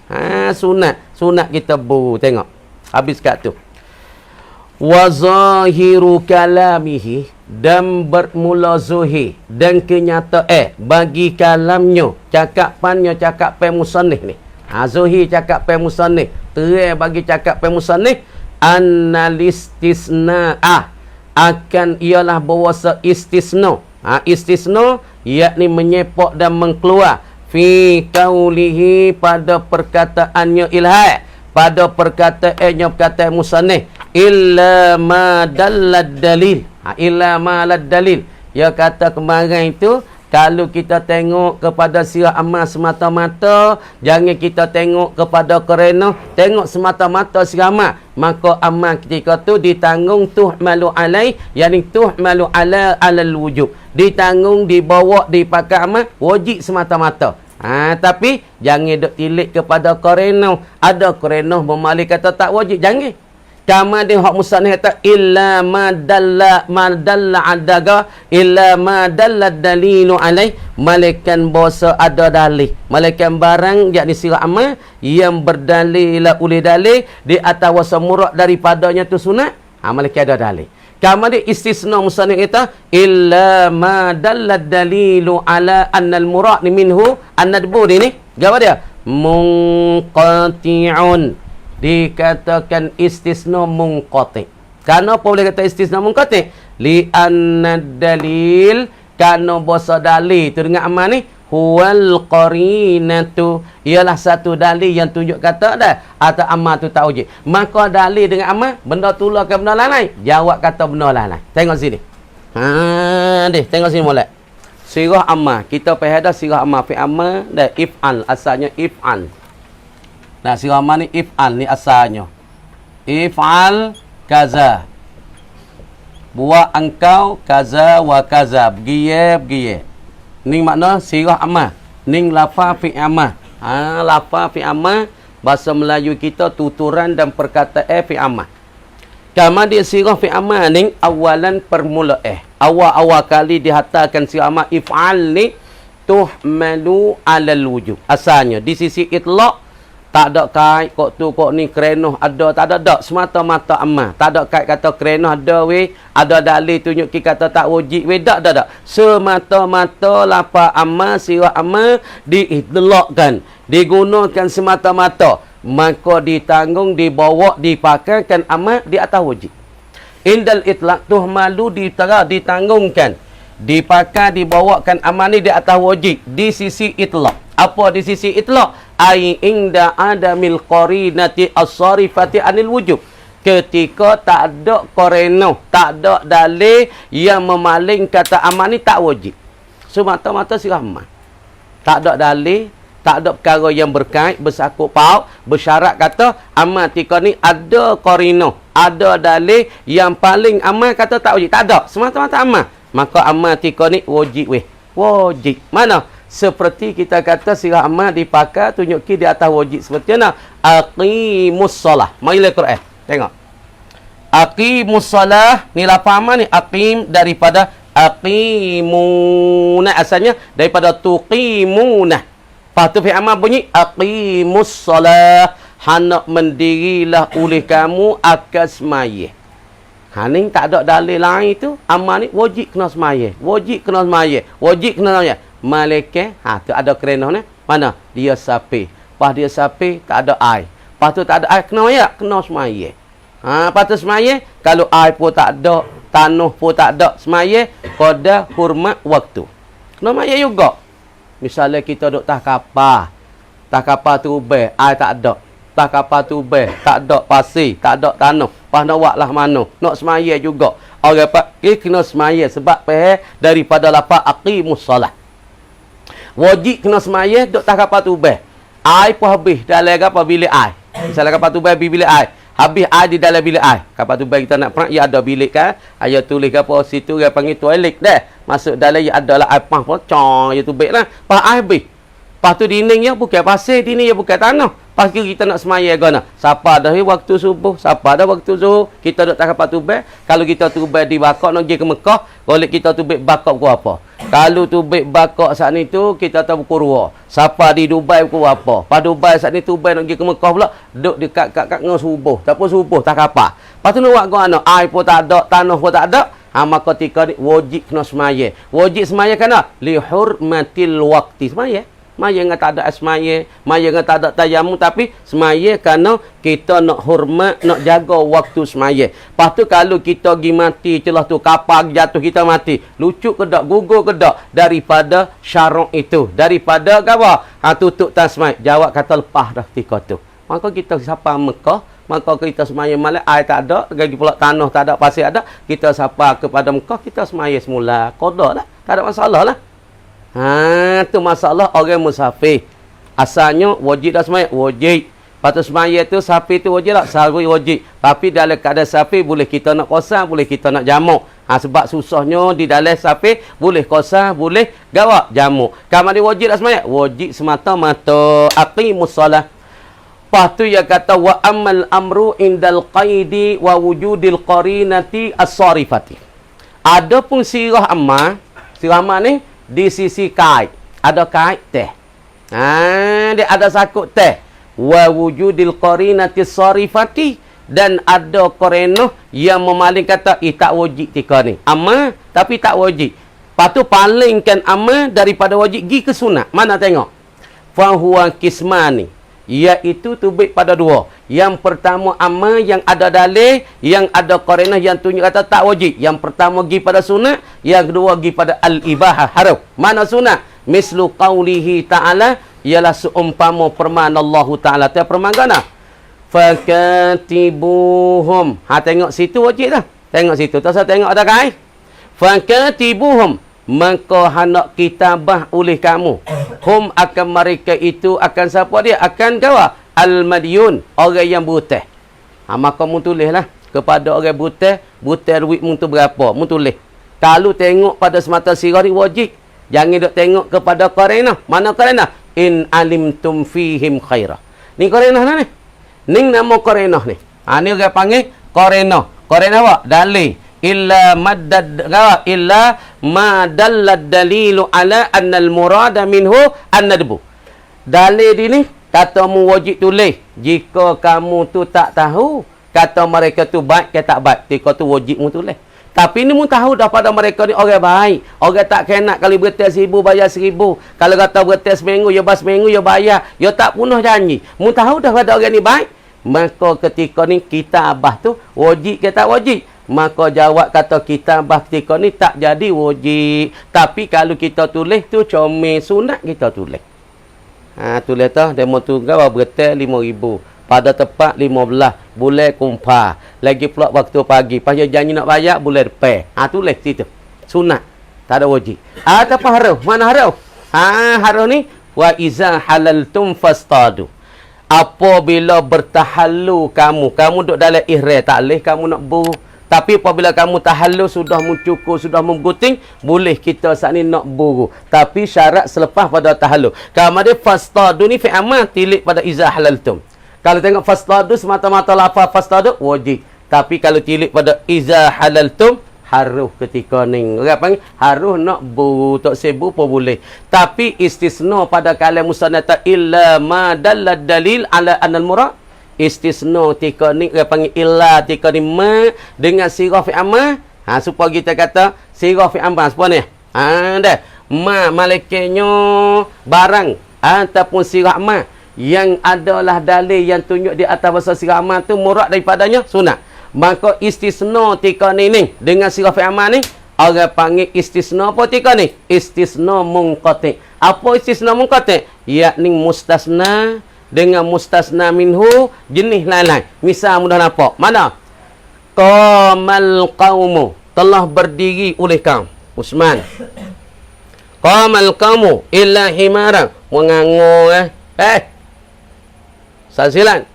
Sunat kita buru. Tengok habis kat tu. Wa zahiru kalamihi, dan bermula zuhir dan kenyataan bagi kalamnya, cakapannya, cakapan musannif ni. Zuhir cakapan musannif, terang bagi cakapan musannif, annalistisna akan ialah bahawasa istisna. Istisna yakni menyepak dan mengkeluar fi qaulihi, pada perkataannya ilhad, pada perkataannya perkataan musannif, illa ma dallad dalil. Illa ma lad dalil, dia kata kemarin itu kalau kita tengok kepada sirah amal semata-mata, jangan kita tengok kepada kerana tengok semata-mata sirah amal, maka amal ketika tu ditanggung tuhmalu alai, yakni tuhmalu ala alal wujub, ditanggung, dibawa, dipakai amal wajib semata-mata. Tapi jangan duk tilik kepada kerana ada kerana memalik kata tak wajib, jangan. Kama dia hak musannif kata illa ma dalla adaga illa ma dalla dalilu alai, malaikan bosa ada dalil, malaikan barang yakni sirah amal yang berdalil oleh dalil di atas wasa murad daripadanya tu sunat, malaikan ada dalil. Kama dia istisna musannif kata illa ma dalla dalilu ala anna al murad minhu an-nadbu ni apa dia munqati'un, dikatakan istisna munqati. Kenapa boleh kata istisna munqati? Li anna dalil, kerana bahasa dalil tu dengan amal ni huwal qarinatu, ialah satu dalil yang tunjuk kata dah atau amal tu tak wajib. Maka dalil dengan amal benda tu lah ke benda lain? Jawab kata benda lain. Tengok sini. Tengok sini molek. Sirah amal, kita faham dah sirah amal fi amal dah if'al, asalnya if'al. Nah, sirah amal ni if'al ni asalnya. If'al kaza. Buat engkau kaza wa kaza. Begiye. Ni makna sirah amal. Ni lafaz fi amal. Lafaz fi amal, bahasa Melayu kita tuturan dan perkataan fi amal. Kama dia sirah fi amal ni awalan permulaan. Awal-awal kali dihantarkan sirah amal if'al ni tuhmalu alal wujub. Asalnya di sisi itlaq tak ada kait kok tu kok ni kerana ada, tak ada dak, semata-mata amal. Tak ada kait kata kerana ada ada dalil tunjuk kata tak wajib dak. Semata-mata lafaz amal sirah amal diitlaqkan, digunakan semata-mata, maka ditanggung, dibawa, dipakaikan amal di atas wajib. Indal itlaq tuhmalu ditanggungkan, dipakai, dibawakan amal ni di atas wajib di sisi itlaq. Apa di sisi itlaq? Ai inda adamil qarinati as-sarifati anil wujub. Ketika tak ada qarina, tak ada dalil yang memaling kata amal ni tak wajib. Semata-mata sirah amal. Tak ada dalil, tak ada perkara yang berkait, bersakut paut, bersyarat kata amal tika ni ada qarina, ada dalil yang paling amal kata tak wajib. Tak ada, semata-mata amal. Maka amal tika ni wajib wajib. Mana? Seperti kita kata sirah amal dipakai tunjuk di atas wajib. Seperti mana? Aqimus solah. Marilah Quran. Tengok. Aqimus solah ni lafaz amal ni aqim daripada aqimuna, asalnya daripada tuqimuna. Lepas tu fi'il amal bunyi aqimus solah, hendak mendirilah oleh kamu akan semaya. Ni tak ada dalil lain tu, amal ni wajib kena semaya, wajib kena semaya, wajib kena semaya. Malaikat tu ada kerana ni mana dia sapi, pas dia sapi tak ada air, pas tu tak ada air kena semaya, kena semaya. Pas tu semaya, kalau air pun tak ada, tanah pun tak ada, semaya qada hurmat waktu, kena semaya juga. Misalnya kita duduk tak kapal tu ubah, air tak ada. Tak kapal tu ubah, tak ada pasir, tak ada tanah. Pas nak buat lah mana? Nak semaya juga. Orang kena semaya sebab daripada lafaz aqimus solah. Wajib kena semaya duduk tak kapal tu ubah. Air pun habis dalam apa bilik air. Misalnya kapal tu ubah bilik air. Habis air di dalam bilik air. Kapal tu ubah kita nak perang, ya ada bilik kan. Ayat tulis ke apa situ dia panggil toilet dah. Masuk dalam ya adalah air pang pun cong ya tu baik lah. Pas air habis. Pas tu dinding ya bukan pasir, dinding ya bukan tanah. Pas kita nak semaya gana. Siapa dah waktu subuh, siapa dah waktu zuhur, kita duduk tak kapal tu ubah. Kalau kita tu ubah di Bakok nak pergi ke Mekah, golek kita tu ubah Bakok ku apa? Kalau tu ubah Bakok saat ni tu kita tahu kurwa. Siapa di Dubai ku apa? Pas Dubai saat ni tu ubah nak pergi ke Mekah pula, duduk dekat kat dengan subuh. Tak apa subuh tak kapal. Pas tu nak buat gana, air pun tak ada, tanah pun tak ada. Maka ketika ni wajib kena semaya. Wajib semaya kena li hurmatil waqti, semaya. Semaya dengan tak ada semaya, semaya dengan tak ada tayammum, tapi semaya kerana kita nak hormat, nak jaga waktu semaya. Lepas tu kalau kita pergi mati celah tu kapal jatuh kita mati, lucu ke tak, gugur ke tak daripada syarak itu, daripada apa? Tutup tasmai. Jawab kata lepas dah ketika tu. Maka kita siapa Mekah, maka kita semaya malam air tak ada, lagi pula tanah tak ada, pasir ada, kita siapa kepada Mekah, kita semaya semula. Qada lah, tak ada masalah lah. Tu masalah orang musafir. Asalnya wajib dah semaya, wajib. Patut semaya tu sapi tu wajib tak? Sapi wajib. Tapi dalam keadaan sapi boleh kita nak kosan, boleh kita nak jamak. Sebab susahnya di dalam sapi boleh kosan, boleh gawak jamak. Kamu dia wajib tak semaya? Wajib semata-mata aqimus solah. Lepas tu dia kata wa amal amru indal qaidi wa wujudil qarinati as-sarifati. Adapun sirah amma ni di sisi kait. Ada kait teh. Dia ada sakut teh. Wa wujudil qarinati as-sarifati, dan ada qarinah yang memaling kata tak wajib tika ni. Amma tapi tak wajib. Lepas tu palingkan amma daripada wajib gi ke sunat. Mana tengok? Fa huwa kismani, iaitu tubik pada dua. Yang pertama amma yang ada dalil, yang ada qarinah yang tunjuk kata tak wajib. Yang pertama pergi pada sunat, yang kedua pergi pada al-ibahah, haram. Mana sunat? Mislu qawlihi ta'ala, ialah seumpama firman Allah Ta'ala. Dia firman kana? Fakatibuhum. Tengok situ wajib dah. Tengok situ. Tak usah tengok ada kai. Fakatibuhum. Maka hendak kitabah oleh kamu. Hum akan mereka itu akan siapa dia? Akan kawa al-madyun, orang yang berhutang. Maka mu tulislah kepada orang berhutang, duit mu tu berapa? Mu tulis. Kalau tengok pada semata sirah ni wajib. Jangan duk tengok kepada qarinah. Mana qarinah? In alimtum fihim khairah. Ni qarinah ni. Ni nama qarinah ni. Ni orang panggil qarinah. Qarinah apa? Dalil. Illa ma dallad dalilu ala anna al-murada minhu an-nadbu. Dalil ini kata mu wajib tulis. Jika kamu tu tak tahu kata mereka tu baik ke tak baik, ketika tu wajib mu tulis. Tapi ni mu tahu dah pada mereka ni orang baik. Orang tak kena kali bertel 1,000 bayar 1,000. Kalau kata bertel seminggu ya bas seminggu ya bayar. Ya tak punah janji. Mu tahu dah pada orang ni baik. Maka ketika ni kitabah tu wajib ke tak wajib? Maka jawab kata kitabah ketika ni tak jadi wajib. Tapi kalau kita tulis tu comel sunat kita tulis. Tulis tu demo tunggal bertel 5,000. Pada tepat 15 bulan kumpar. Lagi pula waktu pagi. Pas dia janji nak bayar bulan depan. Tulis situ. Sunat. Tak ada wajib. Apa haruh? Mana haruh? Haruh ni wa iza halaltum fastadu. Apabila bertahallu kamu duduk dalam ihram, tak boleh kamu nak tapi apabila kamu tahallu sudah mencukur, sudah mengguting, boleh kita saat ni nak buru. Tapi syarat selepas pada tahallu. Kemudian fastadu ni fi'amal tilik pada iza halaltum. Kalau tengok fastadu semata-mata lafaz fastadu wajib. Tapi kalau tilik pada iza halaltum haruh ketika ni. Orang panggil haruh nak buru, tak sebu pun boleh. Tapi istisna pada kalam musannata illa ma dallad dalil ala anal murad. Istisna tika ni dia panggil illa tika ni ma dengan sirah fi amma. Supaya kita kata sirah fi amma apa ni? Dah. Ma malaikannya barang ataupun sirah amma yang adalah dalil yang tunjuk di atas bahasa sirah amma tu murad daripadanya sunat. Maka istisna tika ni dengan sirah fi amma ni orang panggil istisna apa tika ni? Istisna munqati. Apa istisna munqati? Yakni mustasna dengan mustasna minhu jenis lain-lain. Misal mudah nampak. Mana? Qamal qaumu, telah berdiri oleh kaum. Usman. Qamal qaumu illa himaran. Mengangur Sasilan.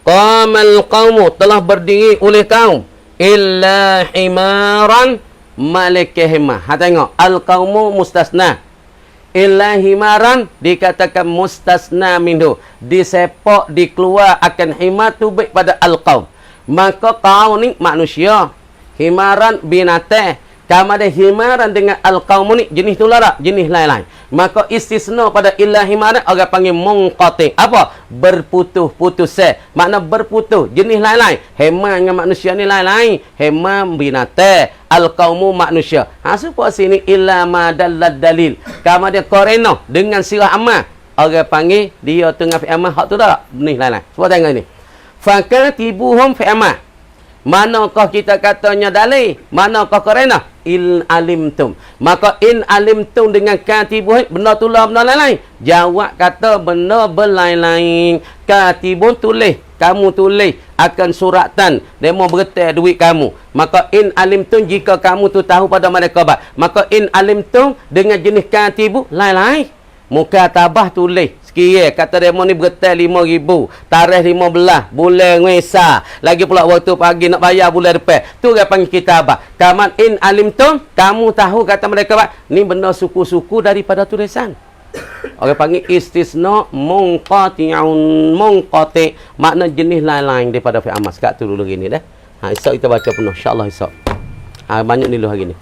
Qamal qaumu, telah berdiri oleh kaum illa himaran malikihimah. Tengok. Al-qaumu mustasna. Illa himaran dikatakan mustasna minhu, disepak dikeluar akan himar tu baik pada al-qaum. Maka kaum ni manusia, himaran binatang. Kemudian himaran dengan al-qaum ni jenis tu lah, jenis lain-lain. Maka istisna pada illa himaran orang panggil munqati. Apa? Berputus-putus. Makna berputus, jenis lain-lain. Himar dengan manusia ni lain-lain. Himar binatang, al-qaumu manusia. Supaya sini illa ma dallad dalil. Kemudian qarinah dengan sirah amal. Orang panggil dia tengah fi amal hak tu dah. Ni lain-lain. Cuba tengok ni. Fakatibuhum fi amal. Manakah kita katanya dalil? Manakah qarinah? In alimtum. Maka in alimtum dengan katibun benda tu lah benda lain-lain. Jawab kata benda berlain-lain. Katibun tulis, kamu tulis akan suratan demo bertai duit kamu. Maka in alimtum jika kamu tu tahu pada mereka bah. Maka in alimtum dengan jenis katibu lain-lain. Mukatabah tulis sekiranya kata demo ni bertai 5,000, tarikh 15 bulan Wesa, lagi pula waktu pagi nak bayar bulan depan. Tu dia panggil kitabah. Kaman in alimtum, kamu tahu kata mereka bah, ni benda suku-suku daripada tulisan. Orang panggil istisna munqati'un, munqati, makna jenis lain-lain daripada fi'il amar. Sekat tu dulu gini dah. Ha, esok kita baca penuh insya-Allah esok. Ha, banyak dulu hari ni.